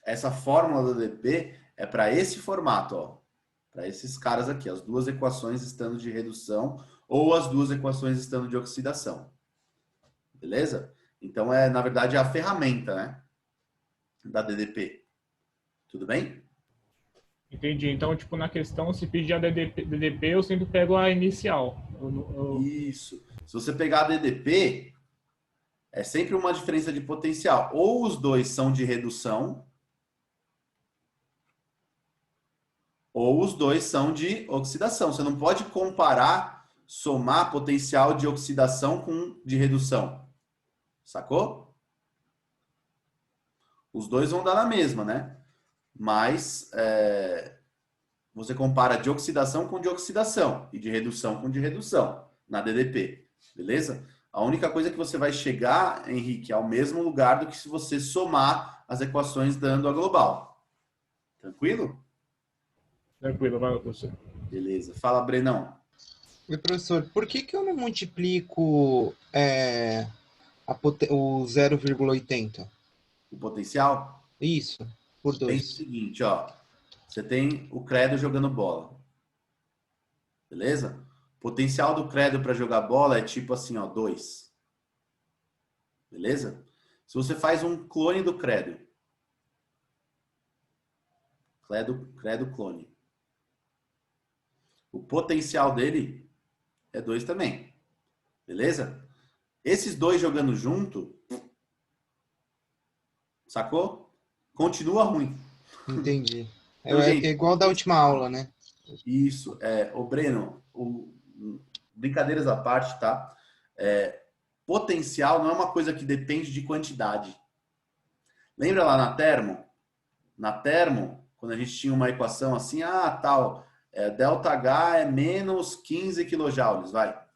Essa fórmula do DP é para esse formato, ó. Para esses caras aqui, as duas equações estando de redução ou as duas equações estando de oxidação. Beleza? Então, na verdade, é a ferramenta, né? Da DDP. Tudo bem? Entendi. Então, tipo, na questão, se pedir a DDP, eu sempre pego a inicial. Isso. Se você pegar a DDP, é sempre uma diferença de potencial. Ou os dois são de redução, ou os dois são de oxidação. Você não pode comparar, somar potencial de oxidação com de redução. Sacou? Os dois vão dar na mesma, né? Mas você compara de oxidação com de oxidação e de redução com de redução na DDP. Beleza? A única coisa que você vai chegar, Henrique, é ao mesmo lugar do que se você somar as equações dando a global. Tranquilo? Tranquilo, vai, professor. Beleza. Fala, Brenão. E, professor, por que eu não multiplico o 0,80? O potencial? Isso, por Pensa o 2. seguinte, ó. Você tem o credo jogando bola. Beleza? O potencial do credo para jogar bola é tipo assim, ó, 2. Beleza? Se você faz um clone do credo, credo clone, o potencial dele é 2 também. Beleza? Esses dois jogando junto, sacou? Continua ruim. Entendi. Então, gente, É igual da última aula, né? isso. O Breno, brincadeiras à parte, tá? Potencial não é uma coisa que depende de quantidade. Lembra lá na termo? Na termo, quando a gente tinha uma equação assim, tal, delta H é menos 15 kJ, vai.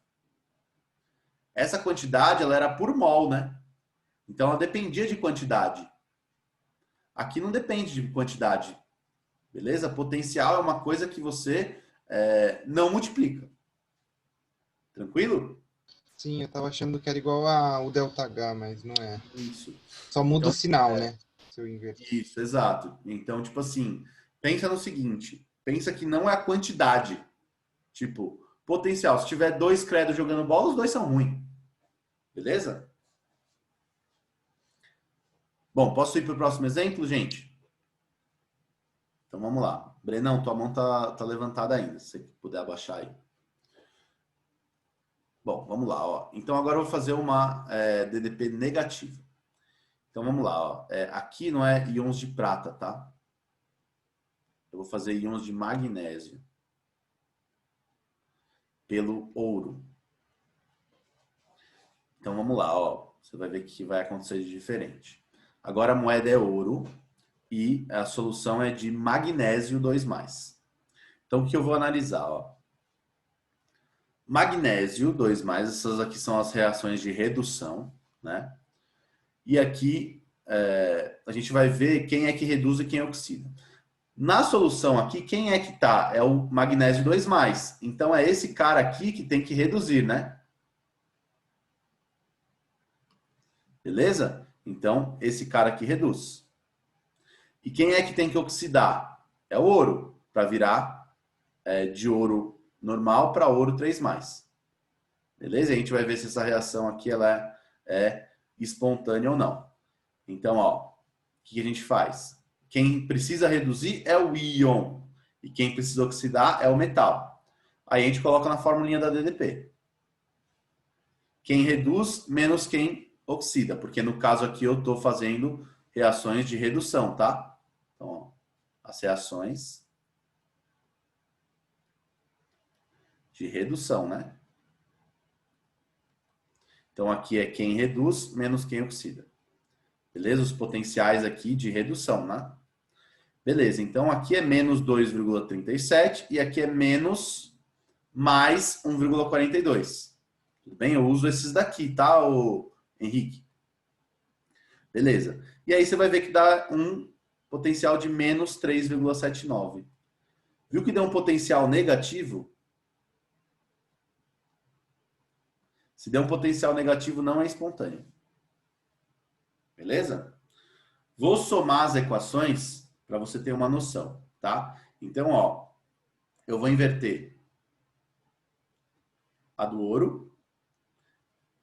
Essa quantidade, ela era por mol, né? Então, ela dependia de quantidade. Aqui não depende de quantidade. Beleza? Potencial é uma coisa que você não multiplica. Tranquilo? Sim, eu tava achando que era igual ao ΔH, mas não é. Isso. Só muda Então, o sinal, né? Se eu inverter. Isso, exato. Então, tipo assim, pensa no seguinte, pensa que não é a quantidade. Tipo, potencial. Se tiver 2 credos jogando bola, os dois são ruins. Beleza? Bom, posso ir para o próximo exemplo, gente? Então vamos lá. Brenão, tua mão tá levantada ainda. Se você puder abaixar aí. Bom, vamos lá. Ó. Então agora eu vou fazer uma DDP negativa. Então vamos lá, ó. Aqui não é íons de prata, tá? Eu vou fazer íons de magnésio pelo ouro. Então vamos lá, ó. Você vai ver o que vai acontecer de diferente. Agora a moeda é ouro e a solução é de magnésio 2+. Então o que eu vou analisar, ó? Magnésio 2+, essas aqui são as reações de redução, né? E aqui a gente vai ver quem é que reduz e quem oxida. Na solução aqui, quem é que tá? É o magnésio 2+. Então é esse cara aqui que tem que reduzir, né? Beleza? Então, esse cara aqui reduz. E quem é que tem que oxidar? É o ouro, para virar de ouro normal para ouro 3+. Beleza? A gente vai ver se essa reação aqui ela é espontânea ou não. Então, ó, o que a gente faz? Quem precisa reduzir é o íon. E quem precisa oxidar é o metal. Aí a gente coloca na formulinha da DDP. Quem reduz menos quem oxida, porque no caso aqui eu estou fazendo reações de redução, tá? Então, ó, as reações de redução, né? Então aqui é quem reduz menos quem oxida. Beleza? Os potenciais aqui de redução, né? Beleza, então aqui é menos 2,37 e aqui é menos mais 1,42. Tudo bem? Eu uso esses daqui, tá, Henrique? Beleza. E aí você vai ver que dá um potencial de menos 3,79. Viu que deu um potencial negativo? Se der um potencial negativo, não é espontâneo. Beleza? Vou somar as equações para você ter uma noção, tá? Então, ó, eu vou inverter a do ouro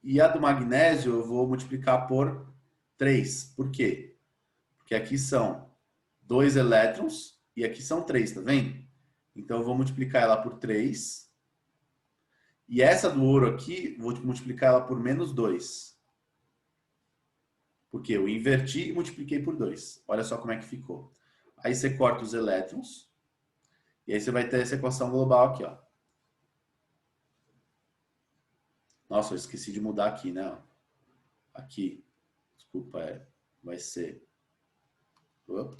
e a do magnésio eu vou multiplicar por 3. Por quê? Porque aqui são 2 elétrons e aqui são 3, tá vendo? Então, eu vou multiplicar ela por 3. E essa do ouro aqui, vou multiplicar ela por menos 2. Porque eu inverti e multipliquei por 2. Olha só como é que ficou. Aí você corta os elétrons. E aí você vai ter essa equação global aqui, ó. Nossa, eu esqueci de mudar aqui, né? Aqui. Desculpa, vai ser... Opa.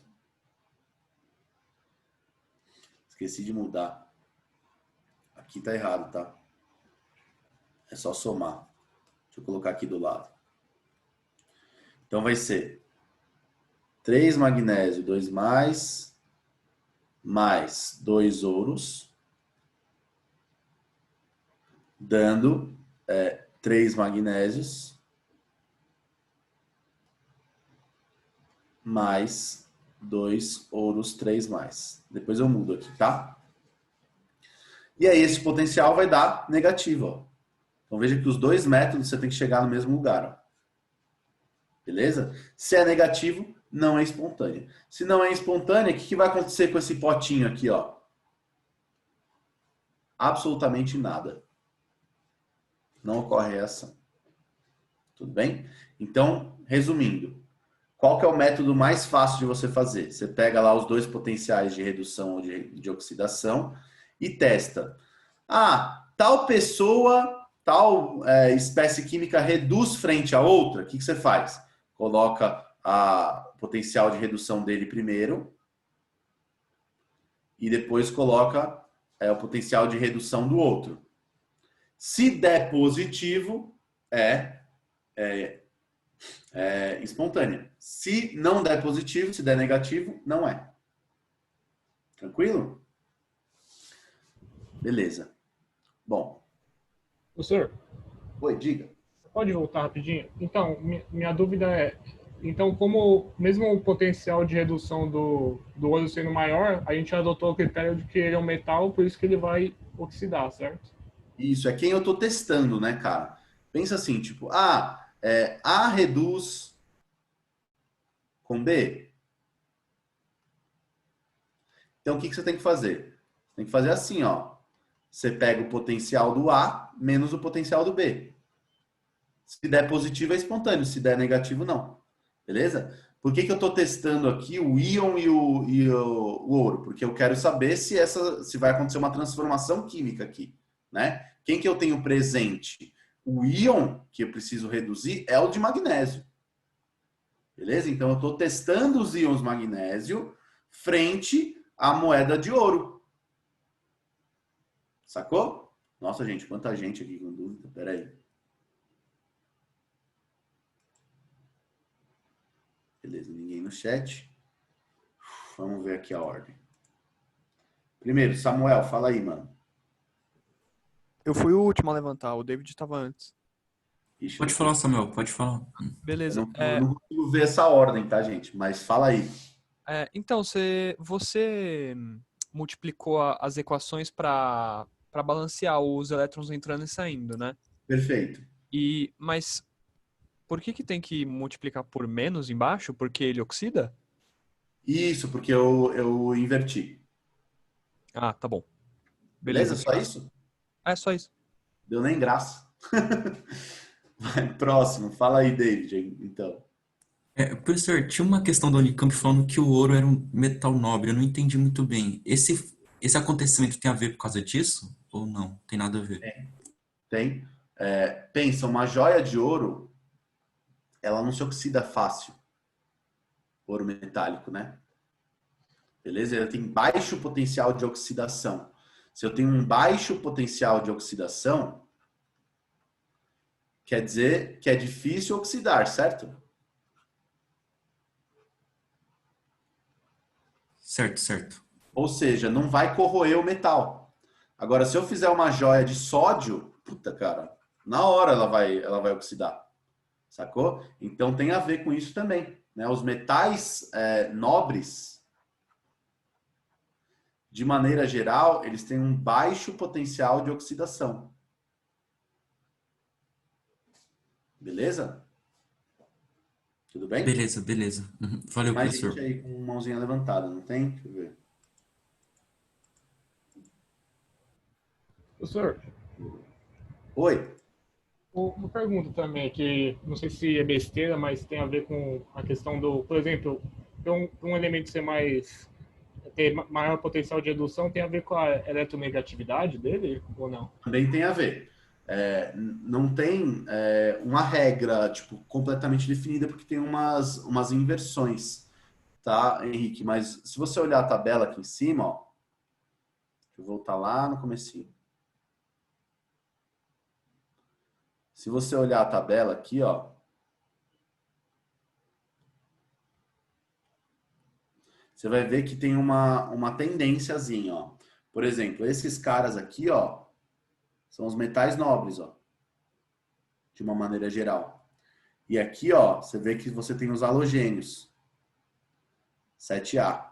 Esqueci de mudar. Aqui tá errado, tá? É só somar. Deixa eu colocar aqui do lado. Então vai ser 3 magnésio, 2+, mais 2 ouros, dando 3 magnésios, mais 2 ouros 3+. Depois eu mudo aqui, tá? E aí esse potencial vai dar negativo, ó. Então veja que os dois métodos você tem que chegar no mesmo lugar, ó. Beleza? Se é negativo, não é espontânea. Se não é espontânea, o que vai acontecer com esse potinho aqui, ó? Absolutamente nada. Não ocorre reação. Tudo bem? Então, resumindo, qual que é o método mais fácil de você fazer? Você pega lá os dois potenciais de redução ou de oxidação e testa. Ah, tal pessoa, tal espécie química reduz frente a outra. O que você faz? Coloca o potencial de redução dele primeiro e depois coloca o potencial de redução do outro. Se der positivo, é espontânea. Se não der positivo, se der negativo, não é. Tranquilo? Beleza. Bom. Professor, Oi, diga. pode voltar rapidinho? Então, minha dúvida é, então, como mesmo o potencial de redução do ouro sendo maior, a gente adotou o critério de que ele é um metal, por isso que ele vai oxidar, certo? Isso, é quem eu estou testando, né, cara? Pensa assim, tipo, A reduz com B. Então, o que você tem que fazer? Tem que fazer assim, ó. Você pega o potencial do A menos o potencial do B. Se der positivo, é espontâneo. Se der negativo, não. Beleza? Por que que eu estou testando aqui o íon o ouro? Porque eu quero saber se vai acontecer uma transformação química aqui, né? Quem que eu tenho presente? O íon que eu preciso reduzir é o de magnésio. Beleza? Então eu estou testando os íons magnésio frente à moeda de ouro. Sacou? Nossa, gente, quanta gente aqui com dúvida. Pera aí. Beleza, ninguém no chat. Vamos ver aqui a ordem. Primeiro, Samuel, fala aí, mano. Eu fui o último a levantar, o David estava antes. Ixi, Pode falar, Samuel, pode falar. eu Beleza. não consigo ver essa ordem, tá, gente? Mas fala aí. Então, você multiplicou as equações para balancear os elétrons entrando e saindo, né? Perfeito. Mas por que tem que multiplicar por menos embaixo? Porque ele oxida? Isso, porque eu inverti. Ah, tá bom. Beleza? Só isso? É só isso. Deu nem graça. Vai, próximo. Fala aí, David, então. Professor, tinha uma questão da Unicamp falando que o ouro era um metal nobre. Eu não entendi muito bem. Esse acontecimento tem a ver por causa disso? Ou não? Tem nada a ver? Tem. Pensa, uma joia de ouro, ela não se oxida fácil. Ouro metálico, né? Beleza? Ela tem baixo potencial de oxidação. Se eu tenho um baixo potencial de oxidação, quer dizer que é difícil oxidar, certo? Certo, certo. Ou seja, não vai corroer o metal. Agora, se eu fizer uma joia de sódio, puta, cara, na hora ela vai oxidar. Sacou? Então tem a ver com isso também, né? Os metais nobres, de maneira geral, eles têm um baixo potencial de oxidação. Beleza? Tudo bem? Beleza, beleza. Uhum. Valeu, Mais professor. gente aí com mãozinha levantada, não tem? Deixa eu ver. Professor, Oi. uma pergunta também, que não sei se é besteira, mas tem a ver com a questão do, por exemplo, um elemento ser ter maior potencial de redução, tem a ver com a eletronegatividade dele ou não? Também tem a ver. Não tem uma regra tipo, completamente definida, porque tem umas inversões, tá, Henrique? Mas se você olhar a tabela aqui em cima, ó, deixa eu voltar lá no comecinho. Se você olhar a tabela aqui, ó, você vai ver que tem uma tendênciazinha, ó. Por exemplo, esses caras aqui, ó, são os metais nobres, ó, de uma maneira geral. E aqui, ó, você vê que você tem os halogênios, 7A.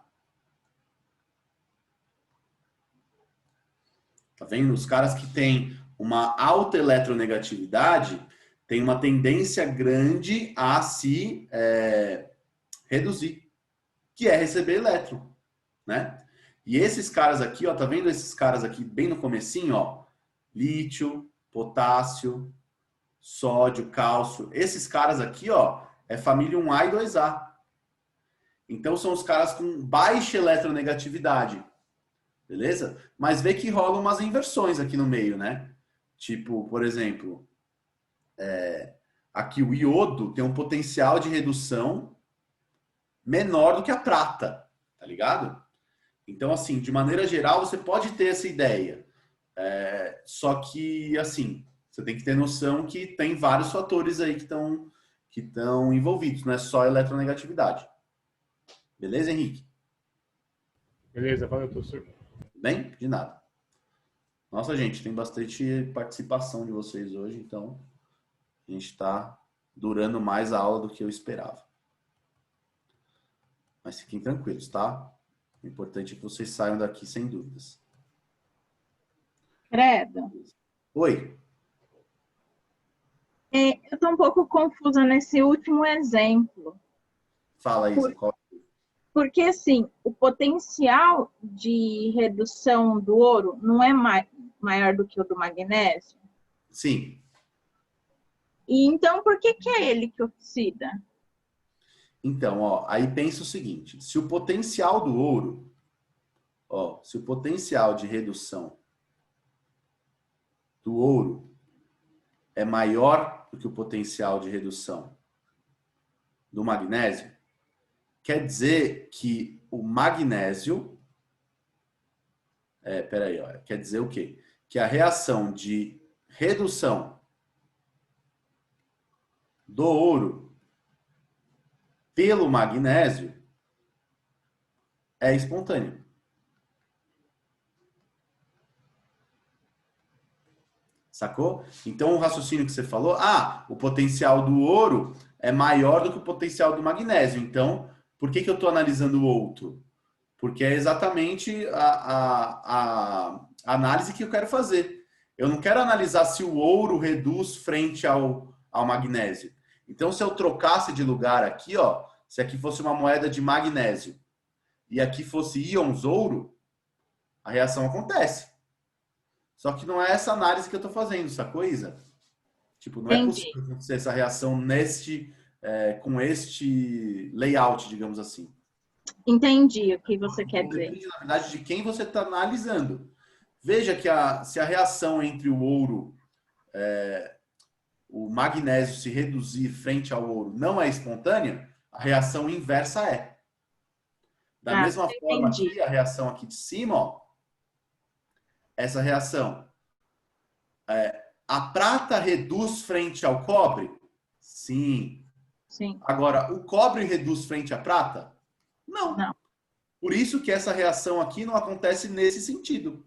Tá vendo? Os caras que têm uma alta eletronegatividade têm uma tendência grande a se reduzir, que é receber elétron, né? E esses caras aqui, ó, tá vendo esses caras aqui bem no comecinho, ó? Lítio, potássio, sódio, cálcio. Esses caras aqui, ó, é família 1A e 2A. Então são os caras com baixa eletronegatividade. Beleza? Mas vê que rolam umas inversões aqui no meio, né? Tipo, por exemplo, aqui o iodo tem um potencial de redução menor do que a prata, tá ligado? Então, assim, de maneira geral, você pode ter essa ideia. Só que, assim, você tem que ter noção que tem vários fatores aí que estão envolvidos, não é só a eletronegatividade. Beleza, Henrique? Beleza, valeu, professor. Tudo bem? De nada. Nossa, gente, tem bastante participação de vocês hoje, então a gente está durando mais a aula do que eu esperava. Mas fiquem tranquilos, tá? O importante é que vocês saiam daqui sem dúvidas. Credo. Oi. Eu estou um pouco confusa nesse último exemplo. Fala aí, Porque, assim, o potencial de redução do ouro não é maior do que o do magnésio? Sim. E então, por que é ele que oxida? Então, ó, aí pensa o seguinte, se o potencial do ouro, ó, se o potencial de redução do ouro é maior do que o potencial de redução do magnésio, quer dizer que o magnésio, peraí, ó, quer dizer o quê? Que a reação de redução do ouro pelo magnésio é espontânea. Sacou? Então o raciocínio que você falou, o potencial do ouro é maior do que o potencial do magnésio. Então, por que eu estou analisando o outro? Porque é exatamente a análise que eu quero fazer. Eu não quero analisar se o ouro reduz frente ao magnésio. Então, se eu trocasse de lugar aqui, ó, se aqui fosse uma moeda de magnésio e aqui fosse íons ouro, a reação acontece. Só que não é essa análise que eu estou fazendo, sacou, Isa? Tipo, não é possível acontecer essa reação com este layout, digamos assim. Entendi o que você quer dizer. Depende, na verdade, de quem você está analisando. Veja que se a reação entre o ouro, o magnésio se reduzir frente ao ouro não é espontânea, a reação inversa é. Da mesma forma que a reação aqui de cima, ó, essa reação, a prata reduz frente ao cobre? Sim. Sim. Agora, o cobre reduz frente à prata? Não. Não. Por isso que essa reação aqui não acontece nesse sentido.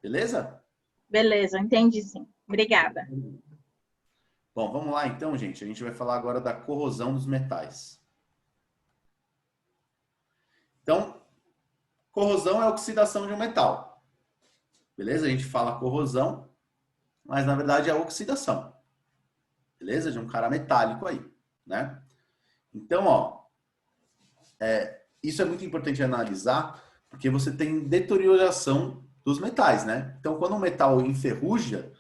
Beleza? Beleza, entendi sim. Obrigada. Bom, vamos lá então, gente. A gente vai falar agora da corrosão dos metais. Então, corrosão é a oxidação de um metal. Beleza? A gente fala corrosão, mas na verdade é a oxidação. Beleza? De um cara metálico aí, né? Então, ó, isso é muito importante analisar, porque você tem deterioração dos metais, né? Então, quando o metal enferruja,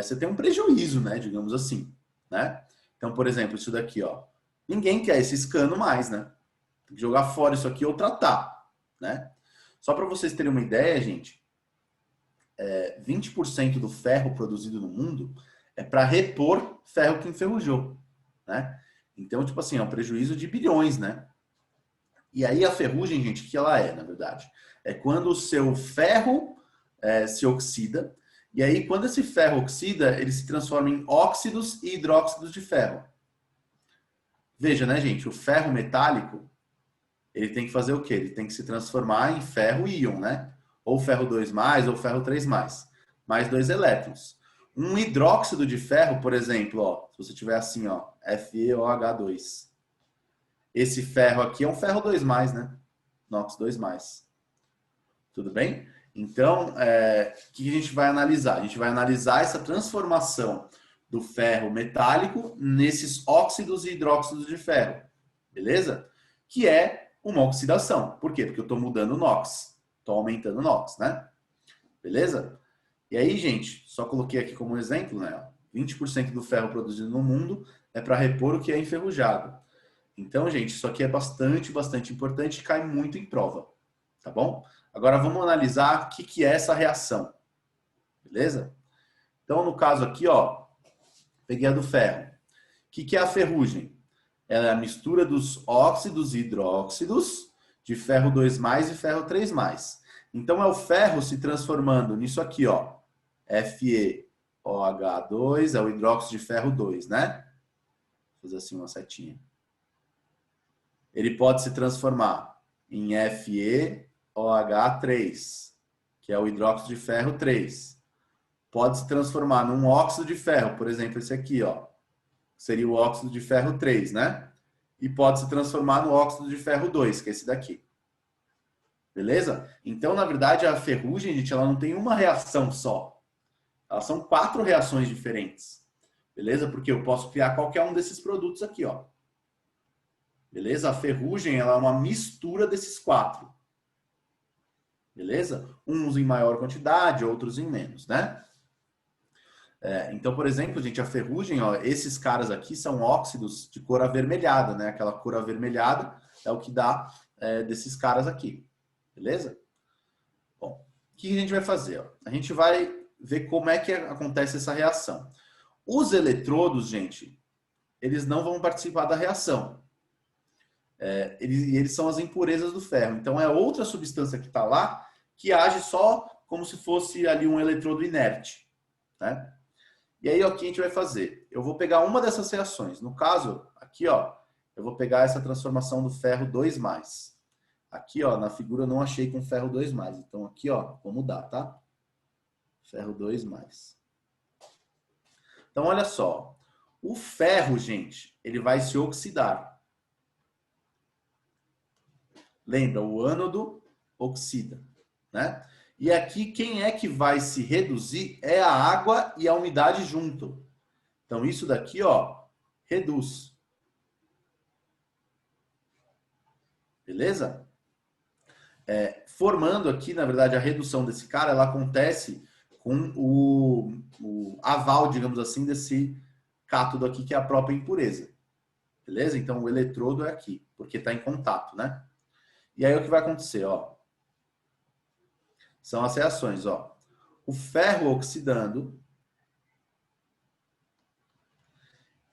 você tem um prejuízo, né? Digamos assim, né? Então, por exemplo, isso daqui, ó. Ninguém quer esse escano mais, né? Tem que jogar fora isso aqui ou tratar, né? Só para vocês terem uma ideia, gente, 20% do ferro produzido no mundo é para repor ferro que enferrujou, né? Então, tipo assim, é um prejuízo de bilhões, né? E aí a ferrugem, gente, o que ela é, na verdade? É quando o seu ferro se oxida, e aí quando esse ferro oxida, ele se transforma em óxidos e hidróxidos de ferro. Veja, né, gente? O ferro metálico, ele tem que fazer o quê? Ele tem que se transformar em ferro íon, né? Ou ferro 2+, ou ferro 3+, mais 2 elétrons. Um hidróxido de ferro, por exemplo, ó, se você tiver assim, ó, FeOH2. Esse ferro aqui é um ferro 2+, né? NOx 2+. Tudo bem? Então, o que a gente vai analisar? A gente vai analisar essa transformação do ferro metálico nesses óxidos e hidróxidos de ferro. Beleza? Que é uma oxidação. Por quê? Porque eu estou mudando o NOx. Estou aumentando o NOx, né? Beleza? E aí, gente, só coloquei aqui como exemplo, né? 20% do ferro produzido no mundo é para repor o que é enferrujado. Então, gente, isso aqui é bastante importante e cai muito em prova. Tá bom? Agora vamos analisar o que é essa reação. Beleza? Então, no caso aqui, ó, peguei a do ferro. O que é a ferrugem? Ela é a mistura dos óxidos e hidróxidos de ferro 2+ e ferro 3+. Então, é o ferro se transformando nisso aqui, ó. FeOH2 é o hidróxido de ferro 2, né? Vou fazer assim uma setinha. Ele pode se transformar em FeOH3, que é o hidróxido de ferro 3. Pode se transformar num óxido de ferro, por exemplo, esse aqui, ó. Seria o óxido de ferro 3, né? E pode se transformar no óxido de ferro 2, que é esse daqui. Beleza? Então, na verdade, a ferrugem, gente, ela não tem uma reação só. Elas são 4 reações diferentes. Beleza? Porque eu posso criar qualquer um desses produtos aqui, ó. Beleza? A ferrugem, ela é uma mistura desses 4. Beleza? Uns em maior quantidade, outros em menos, né? Então, por exemplo, gente, a ferrugem, ó, esses caras aqui são óxidos de cor avermelhada, né? Aquela cor avermelhada é o que dá desses caras aqui. Beleza? Bom, o que a gente vai fazer? Ó? A gente vai ver como é que acontece essa reação. Os eletrodos, gente, eles não vão participar da reação. Eles são as impurezas do ferro. Então, é outra substância que está lá que age só como se fosse ali um eletrodo inerte. Né? E aí, ó, o que a gente vai fazer? Eu vou pegar uma dessas reações. No caso, aqui, ó, eu vou pegar essa transformação do ferro 2+. Aqui, ó, na figura eu não achei com ferro 2+. Então, aqui, ó, vou mudar, tá? Ferro 2+. Então, olha só. O ferro, gente, ele vai se oxidar. Lembra, o ânodo oxida, né? E aqui, quem é que vai se reduzir é a água e a umidade junto. Então, isso daqui, ó, reduz. Beleza? Formando aqui, na verdade, a redução desse cara, ela acontece com o aval, digamos assim, desse cátodo aqui, que é a própria impureza. Beleza? Então, o eletrodo é aqui, porque está em contato, né? E aí, o que vai acontecer, ó? São as reações, ó. O ferro oxidando.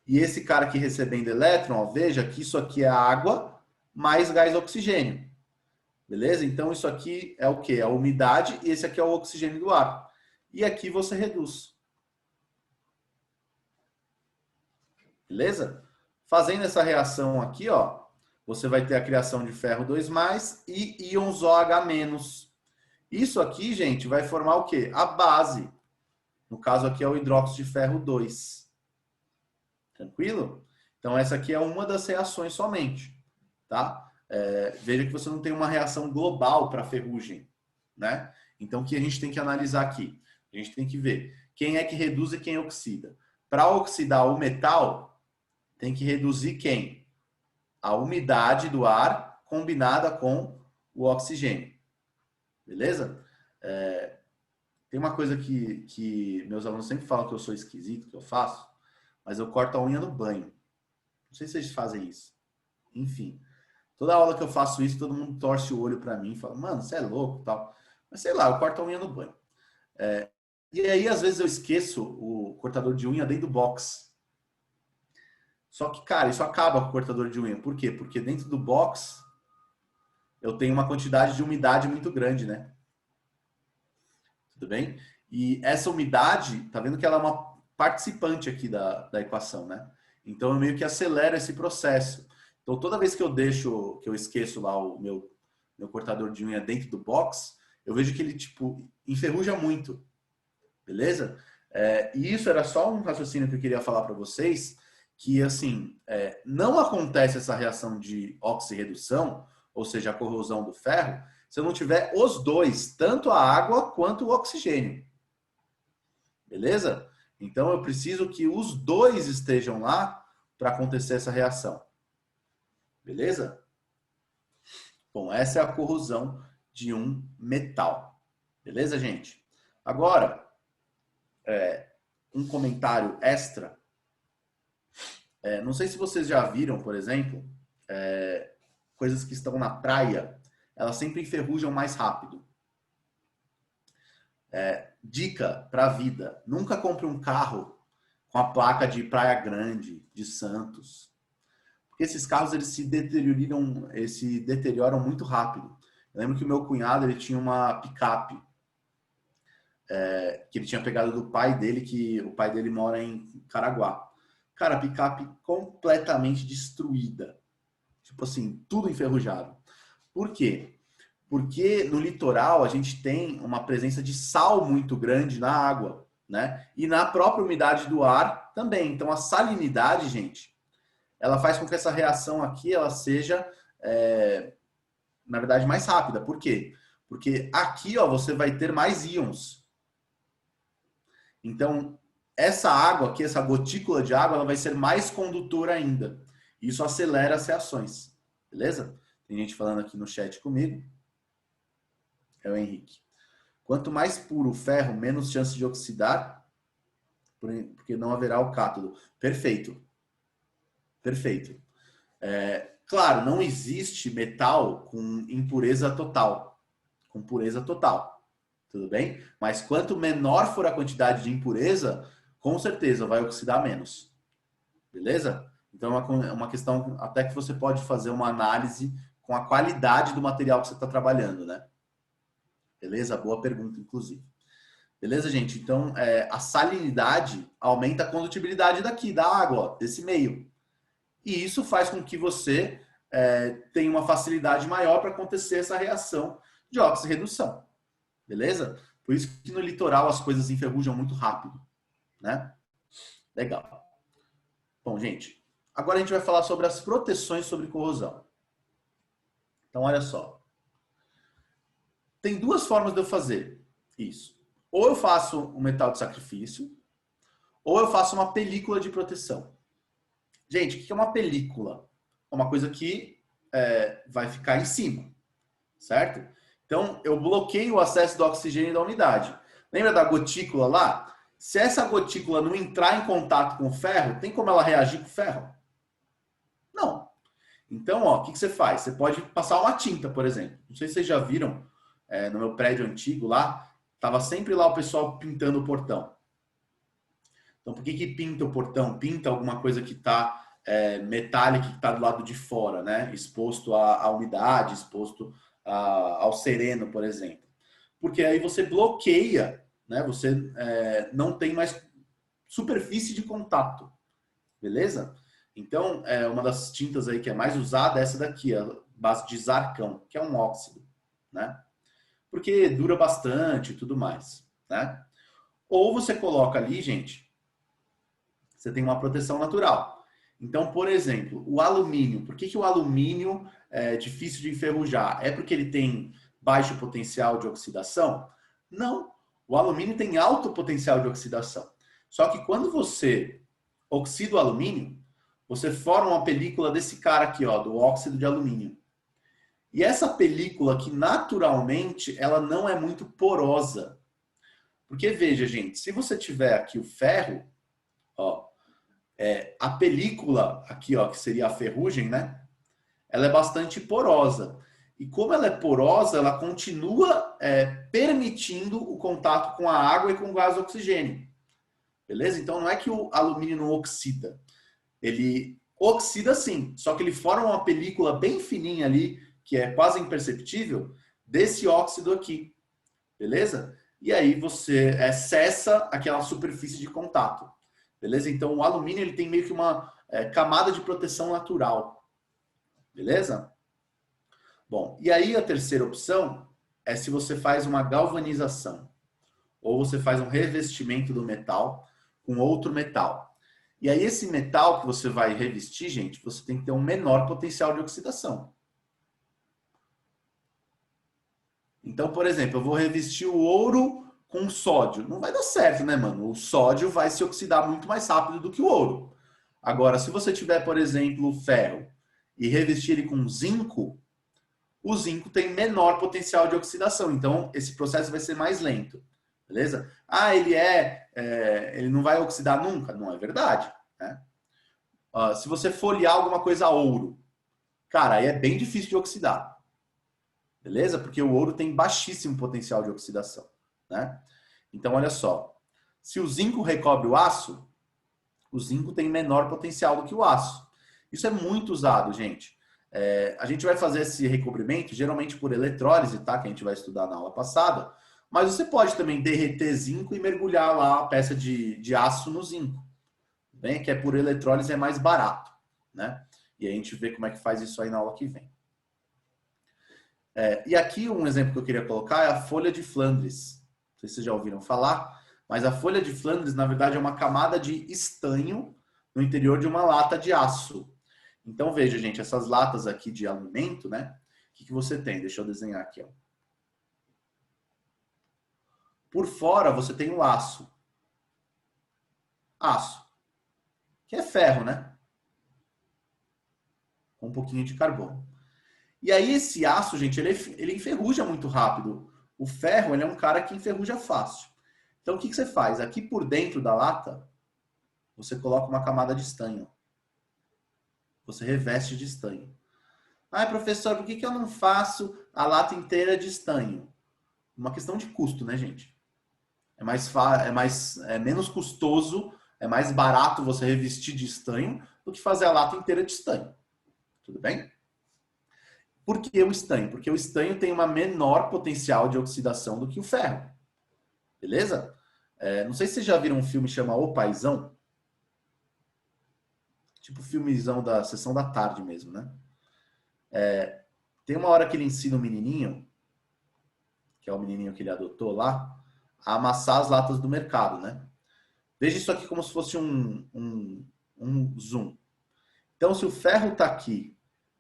E esse cara aqui recebendo elétron, ó, veja que isso aqui é água mais gás oxigênio. Beleza? Então, isso aqui é o quê? A umidade e esse aqui é o oxigênio do ar. E aqui você reduz. Beleza? Fazendo essa reação aqui, ó, você vai ter a criação de ferro 2+ e íons OH-. Isso aqui, gente, vai formar o quê? A base. No caso aqui é o hidróxido de ferro 2. Tranquilo? Então, essa aqui é uma das reações somente. Tá? Veja que você não tem uma reação global para a ferrugem. Né? Então, o que a gente tem que analisar aqui? A gente tem que ver quem é que reduz e quem oxida. Para oxidar o metal, tem que reduzir quem? A umidade do ar combinada com o oxigênio. Beleza? Tem uma coisa que meus alunos sempre falam que eu sou esquisito, que eu faço, mas eu corto a unha no banho. Não sei se vocês fazem isso. Enfim, toda aula que eu faço isso, todo mundo torce o olho para mim e fala, mano, você é louco e tal. Mas sei lá, eu corto a unha no banho. E aí, às vezes, eu esqueço o cortador de unha dentro do box. Só que, cara, isso acaba com o cortador de unha. Por quê? Porque dentro do box eu tenho uma quantidade de umidade muito grande, né? Tudo bem? E essa umidade, tá vendo que ela é uma participante aqui da equação, né? Então eu meio que acelero esse processo. Então toda vez que eu esqueço lá o meu cortador de unha dentro do box, eu vejo que ele, tipo, enferruja muito. Beleza? E isso era só um raciocínio que eu queria falar para vocês, que, assim, não acontece essa reação de oxirredução, ou seja, a corrosão do ferro, se eu não tiver os dois, tanto a água quanto o oxigênio. Beleza? Então, eu preciso que os dois estejam lá para acontecer essa reação. Beleza? Bom, essa é a corrosão de um metal. Beleza, gente? Agora, um comentário extra. Não sei se vocês já viram, por exemplo, coisas que estão na praia, elas sempre enferrujam mais rápido. Dica para a vida: nunca compre um carro com a placa de Praia Grande, de Santos. Porque esses carros eles se deterioram muito rápido. Eu lembro que o meu cunhado ele tinha uma picape que ele tinha pegado do pai dele, que o pai dele mora em Caraguá. Cara, a picape completamente destruída. Tipo assim, tudo enferrujado. Por quê? Porque no litoral a gente tem uma presença de sal muito grande na água, né? E na própria umidade do ar também. Então a salinidade, gente, ela faz com que essa reação aqui ela seja, na verdade, mais rápida. Por quê? Porque aqui, ó, você vai ter mais íons. Então, essa água aqui, essa gotícula de água, ela vai ser mais condutora ainda. Isso acelera as reações. Beleza? Tem gente falando aqui no chat comigo. É o Henrique. Quanto mais puro o ferro, menos chance de oxidar. porque não haverá o cátodo. Perfeito. Perfeito. Claro, não existe metal com impureza total, com pureza total, tudo bem? Mas quanto menor for a quantidade de impureza, com certeza vai oxidar menos, beleza? Então é uma questão até que você pode fazer uma análise com a qualidade do material que você está trabalhando, né? Beleza? Boa pergunta, inclusive. Beleza, gente? Então, a salinidade aumenta a condutibilidade daqui, da água, ó, desse meio. E isso faz com que você tenha uma facilidade maior para acontecer essa reação de oxirredução. Beleza? Por isso que no litoral as coisas enferrujam muito rápido, né? Legal. Bom, gente, agora a gente vai falar sobre as proteções sobre corrosão. Então, olha só. Tem duas formas de eu fazer isso. Ou eu faço um metal de sacrifício, ou eu faço uma película de proteção. Gente, o que é uma película? É uma coisa que vai ficar em cima, certo? Então, eu bloqueio o acesso do oxigênio e da umidade. Lembra da gotícula lá? Se essa gotícula não entrar em contato com o ferro, tem como ela reagir com o ferro? Não. Então, ó, o que você faz? Você pode passar uma tinta, por exemplo. Não sei se vocês já viram, no meu prédio antigo lá, estava sempre lá o pessoal pintando o portão. Então, por que pinta o portão? Pinta alguma coisa que está metálica, que está do lado de fora, né? Exposto à umidade, exposto ao sereno, por exemplo. Porque aí você bloqueia, né? Você não tem mais superfície de contato. Beleza? Então, uma das tintas aí que é mais usada é essa daqui, a base de Zarcão, que é um óxido, né? Porque dura bastante e tudo mais, né? Ou você coloca ali, gente, você tem uma proteção natural. Então, por exemplo, o alumínio. Por que o alumínio é difícil de enferrujar? É porque ele tem baixo potencial de oxidação? Não. O alumínio tem alto potencial de oxidação. Só que quando você oxida o alumínio, você forma uma película desse cara aqui, ó, do óxido de alumínio. E essa película aqui, naturalmente, ela não é muito porosa. Porque, veja, gente, se você tiver aqui o ferro, ó, a película aqui, ó, que seria a ferrugem, né? Ela é bastante porosa. E como ela é porosa, ela continua permitindo o contato com a água e com o gás oxigênio. Beleza? Então, não é que o alumínio não oxida. Ele oxida sim, só que ele forma uma película bem fininha ali, que é quase imperceptível, desse óxido aqui. Beleza? E aí você cessa aquela superfície de contato. Beleza? Então o alumínio ele tem meio que uma camada de proteção natural. Beleza? Bom, e aí a terceira opção é se você faz uma galvanização. Ou você faz um revestimento do metal com outro metal. E aí esse metal que você vai revestir, gente, você tem que ter um menor potencial de oxidação. Então, por exemplo, eu vou revestir o ouro com sódio. Não vai dar certo, né, mano? O sódio vai se oxidar muito mais rápido do que o ouro. Agora, se você tiver, por exemplo, o ferro e revestir ele com zinco, o zinco tem menor potencial de oxidação. Então, esse processo vai ser mais lento. Beleza? Ah, ele não vai oxidar nunca? Não é verdade. Né? Se você folhear alguma coisa a ouro, cara, aí é bem difícil de oxidar. Beleza? Porque o ouro tem baixíssimo potencial de oxidação. Né? Então, olha só. Se o zinco recobre o aço, o zinco tem menor potencial do que o aço. Isso é muito usado, gente. A gente vai fazer esse recobrimento, geralmente por eletrólise, tá? Que a gente vai estudar na aula passada. Mas você pode também derreter zinco e mergulhar lá a peça de aço no zinco. Bem, que por eletrólise é mais barato. Né? E a gente vê como é que faz isso aí na aula que vem. E aqui um exemplo que eu queria colocar é a folha de Flandres. Não sei se vocês já ouviram falar, mas a folha de Flandres, na verdade, é uma camada de estanho no interior de uma lata de aço. Então, veja, gente, essas latas aqui de alimento, né? O que você tem? Deixa eu desenhar aqui, ó. Por fora, você tem o aço. Aço. Que é ferro, né? Com um pouquinho de carbono. E aí esse aço, gente, ele enferruja muito rápido. O ferro, ele é um cara que enferruja fácil. Então, o que você faz? Aqui por dentro da lata, você coloca uma camada de estanho. Você reveste de estanho. Ah, professor, por que eu não faço a lata inteira de estanho? Uma questão de custo, né, gente? É menos custoso, é mais barato você revestir de estanho do que fazer a lata inteira de estanho. Tudo bem? Por que o estanho? Porque o estanho tem uma menor potencial de oxidação do que o ferro. Beleza? Não sei se vocês já viram um filme que chama O Paizão. Tipo filmezão da sessão da tarde mesmo, né? Tem uma hora que ele ensina o menininho, que é o menininho que ele adotou lá, a amassar as latas do mercado, né? Veja isso aqui como se fosse um zoom. Então, se o ferro está aqui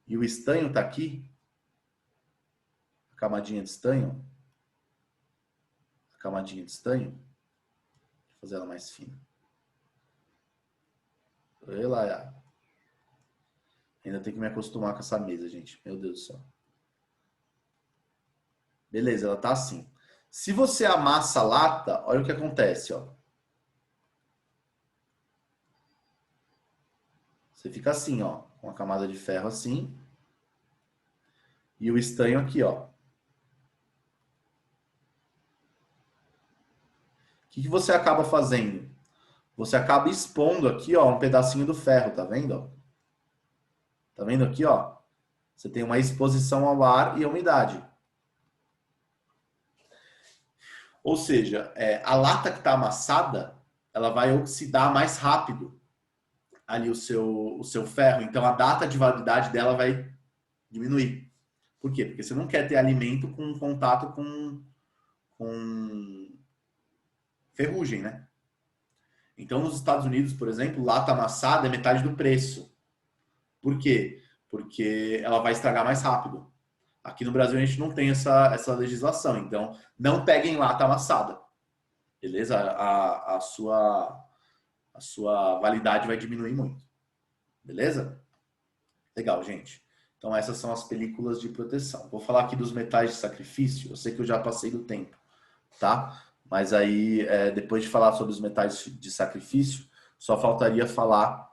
e o estanho está aqui, a camadinha de estanho, vou fazer ela mais fina. Olha lá. Ainda tenho que me acostumar com essa mesa, gente. Meu Deus do céu. Beleza, ela tá assim. Se você amassa a lata, olha o que acontece, ó. Você fica assim, ó, com a camada de ferro assim. E o estanho aqui, ó. O que você acaba fazendo? Você acaba expondo aqui, ó, um pedacinho do ferro, tá vendo? Tá vendo aqui, ó? Você tem uma exposição ao ar e à umidade. Ou seja, a lata que está amassada, ela vai oxidar mais rápido ali o seu ferro. Então, a data de validade dela vai diminuir. Por quê? Porque você não quer ter alimento com contato com ferrugem, né? Então, nos Estados Unidos, por exemplo, lata amassada é metade do preço. Por quê? Porque ela vai estragar mais rápido. Aqui no Brasil a gente não tem essa legislação, então não peguem lata amassada, beleza? A sua validade vai diminuir muito, beleza? Legal, gente. Então essas são as películas de proteção. Vou falar aqui dos metais de sacrifício, eu sei que eu já passei do tempo, tá? Mas aí, depois de falar sobre os metais de sacrifício, só faltaria falar,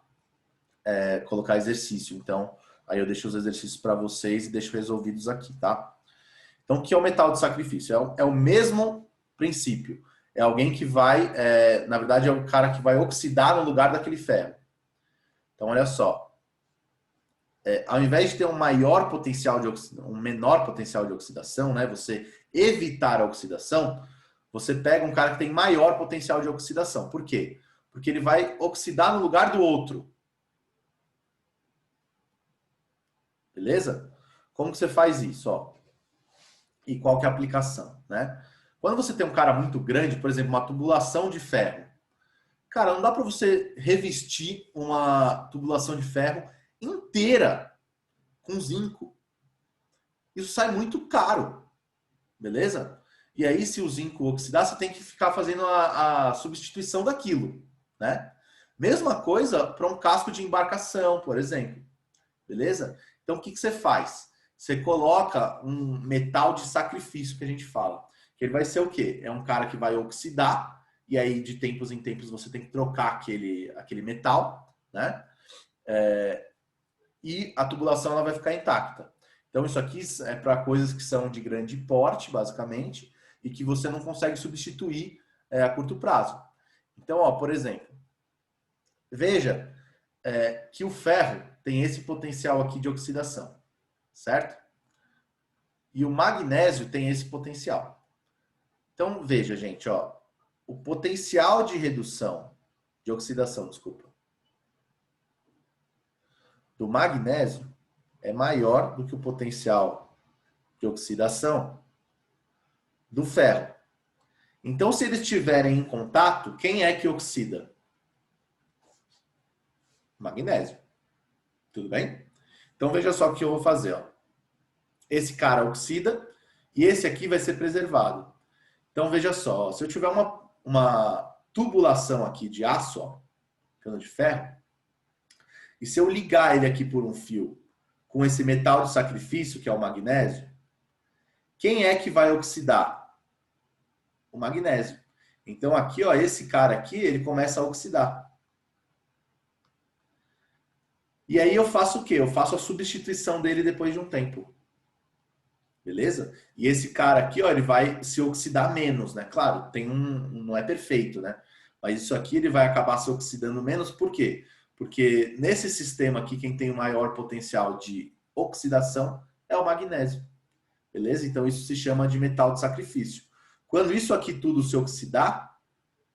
colocar exercício, então... Aí eu deixo os exercícios para vocês e deixo resolvidos aqui, tá? Então, o que é o metal de sacrifício? É o mesmo princípio. É alguém que vai, na verdade, é o cara que vai oxidar no lugar daquele ferro. Então, olha só. Ao invés de ter um menor potencial de oxidação, né? Você evitar a oxidação, você pega um cara que tem maior potencial de oxidação. Por quê? Porque ele vai oxidar no lugar do outro. Beleza? Como que você faz isso? Ó? E qual que é a aplicação? Né? Quando você tem um cara muito grande, por exemplo, uma tubulação de ferro, cara, não dá para você revestir uma tubulação de ferro inteira com zinco. Isso sai muito caro. Beleza? E aí, se o zinco oxidar, você tem que ficar fazendo a substituição daquilo. Né? Mesma coisa para um casco de embarcação, por exemplo. Beleza? Então, o que você faz? Você coloca um metal de sacrifício, que a gente fala. Que ele vai ser o quê? É um cara que vai oxidar, e aí de tempos em tempos você tem que trocar aquele metal, né? E a tubulação ela vai ficar intacta. Então, isso aqui é para coisas que são de grande porte, basicamente, e que você não consegue substituir a curto prazo. Então, ó, por exemplo, veja que o ferro tem esse potencial aqui de oxidação, certo? E o magnésio tem esse potencial. Então, veja, gente, ó, o potencial de redução, de oxidação, desculpa, do magnésio é maior do que o potencial de oxidação do ferro. Então, se eles estiverem em contato, quem é que oxida? Magnésio. Tudo bem? Então, veja só o que eu vou fazer. Ó. Esse cara oxida e esse aqui vai ser preservado. Então, veja só. Ó, se eu tiver uma tubulação aqui de aço, ó, cano de ferro, e se eu ligar ele aqui por um fio com esse metal de sacrifício, que é o magnésio, quem é que vai oxidar? O magnésio. Então, aqui, ó, esse cara aqui, ele começa a oxidar. E aí eu faço o quê? Eu faço a substituição dele depois de um tempo. Beleza? E esse cara aqui, ó, ele vai se oxidar menos, né? Claro, não é perfeito, né? Mas isso aqui ele vai acabar se oxidando menos, por quê? Porque nesse sistema aqui, quem tem o maior potencial de oxidação é o magnésio. Beleza? Então isso se chama de metal de sacrifício. Quando isso aqui tudo se oxidar,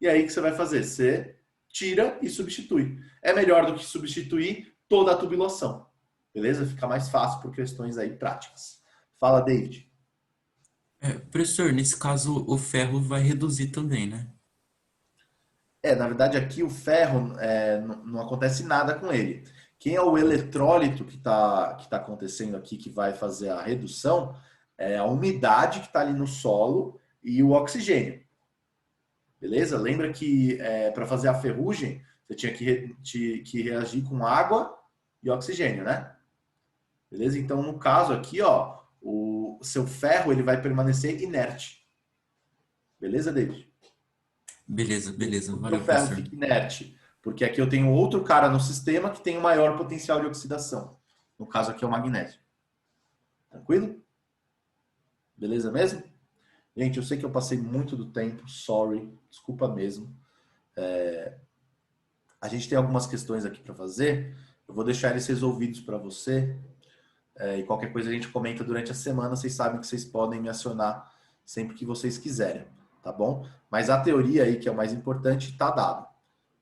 e aí o que você vai fazer? Você tira e substitui. É melhor do que substituir toda a tubulação. Beleza? Fica mais fácil por questões aí práticas. Fala, David. Professor, nesse caso o ferro vai reduzir também, né? Na verdade aqui o ferro não acontece nada com ele. Quem é o eletrólito que tá acontecendo aqui, que vai fazer a redução, é a umidade que está ali no solo e o oxigênio. Beleza? Lembra que para fazer a ferrugem, você tinha que reagir com água e oxigênio, né? Beleza? Então, no caso aqui, ó, o seu ferro ele vai permanecer inerte. Beleza, David? Beleza. O Valeu, seu ferro professor. fica inerte. Porque aqui eu tenho outro cara no sistema que tem o maior potencial de oxidação. No caso aqui é o magnésio. Tranquilo? Beleza mesmo? Gente, eu sei que eu passei muito do tempo, sorry, desculpa mesmo. A gente tem algumas questões aqui para fazer, eu vou deixar eles resolvidos para você, e qualquer coisa a gente comenta durante a semana, vocês sabem que vocês podem me acionar sempre que vocês quiserem, tá bom? Mas a teoria aí, que é o mais importante, está dado.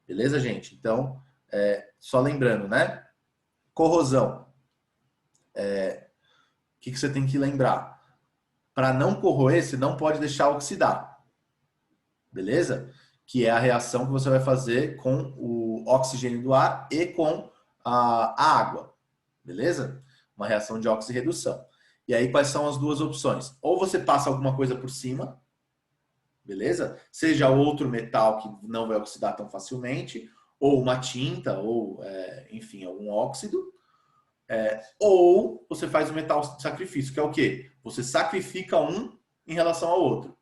Beleza, gente? Então, só lembrando, né? Corrosão. O que você tem que lembrar? Para não corroer, você não pode deixar oxidar. Beleza? Que é a reação que você vai fazer com o oxigênio do ar e com a água. Beleza? Uma reação de oxirredução. E aí, quais são as duas opções? Ou você passa alguma coisa por cima, beleza? Seja outro metal que não vai oxidar tão facilmente, ou uma tinta, ou, enfim, algum óxido. Ou você faz o metal de sacrifício, que é o quê? Você sacrifica um em relação ao outro.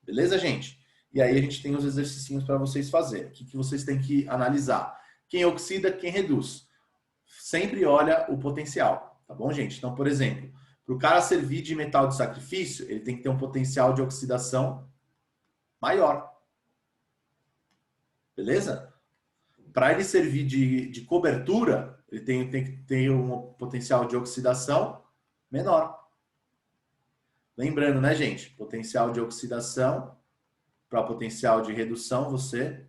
Beleza, gente? E aí a gente tem os exercícios para vocês fazerem. O que vocês têm que analisar? Quem oxida, quem reduz. Sempre olha o potencial, tá bom, gente? Então, por exemplo, para o cara servir de metal de sacrifício, ele tem que ter um potencial de oxidação maior. Beleza? Para ele servir de cobertura, ele tem que ter um potencial de oxidação menor. Lembrando, né, gente? Potencial de oxidação para potencial de redução, você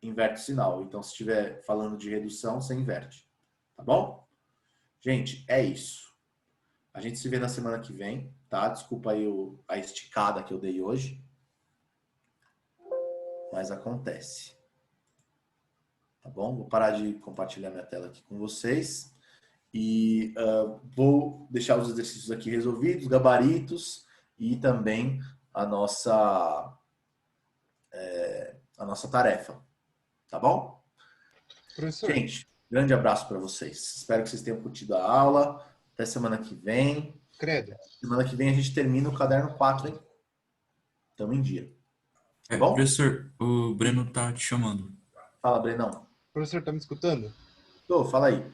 inverte o sinal. Então, se estiver falando de redução, você inverte. Tá bom? Gente, é isso. A gente se vê na semana que vem, tá? Desculpa aí a esticada que eu dei hoje. Mas acontece. Tá bom? Vou parar de compartilhar minha tela aqui com vocês. E vou deixar os exercícios aqui resolvidos, gabaritos e também a nossa tarefa. Tá bom? Professor, Gente, grande abraço para vocês. Espero que vocês tenham curtido a aula. Até semana que vem. credo. Semana que vem a gente termina o caderno 4, hein? Estamos em dia. Tá bom? Professor, o Breno tá te chamando. Fala, Brenão. Professor, tá me escutando? Tô, fala aí.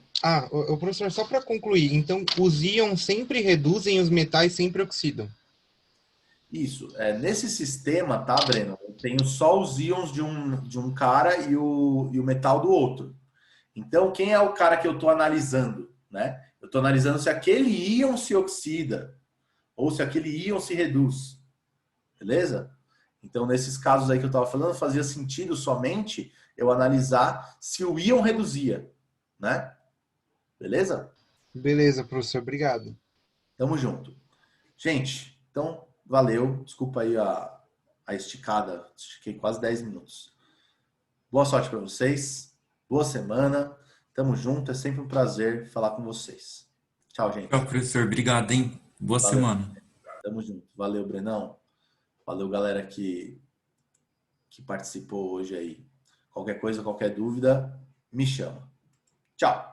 O professor, só para concluir, então os íons sempre reduzem, os metais sempre oxidam. Isso. Nesse sistema, tá, Breno? Eu tenho só os íons de um cara e o metal do outro. Então, quem é o cara que eu estou analisando? Né? Eu estou analisando se aquele íon se oxida ou se aquele íon se reduz. Beleza? Então, nesses casos aí que eu estava falando, fazia sentido somente eu analisar se o íon reduzia. Né? Beleza? Beleza, professor, obrigado. Tamo junto. Gente, então, valeu. Desculpa aí a esticada. Estiquei quase 10 minutos. Boa sorte para vocês. Boa semana. Tamo junto. É sempre um prazer falar com vocês. Tchau, gente. Tchau, professor. Obrigado, hein? Boa Valeu. semana. Tamo junto. Valeu, Brenão. Valeu, galera que participou hoje aí. Qualquer coisa, qualquer dúvida, me chama. Tchau.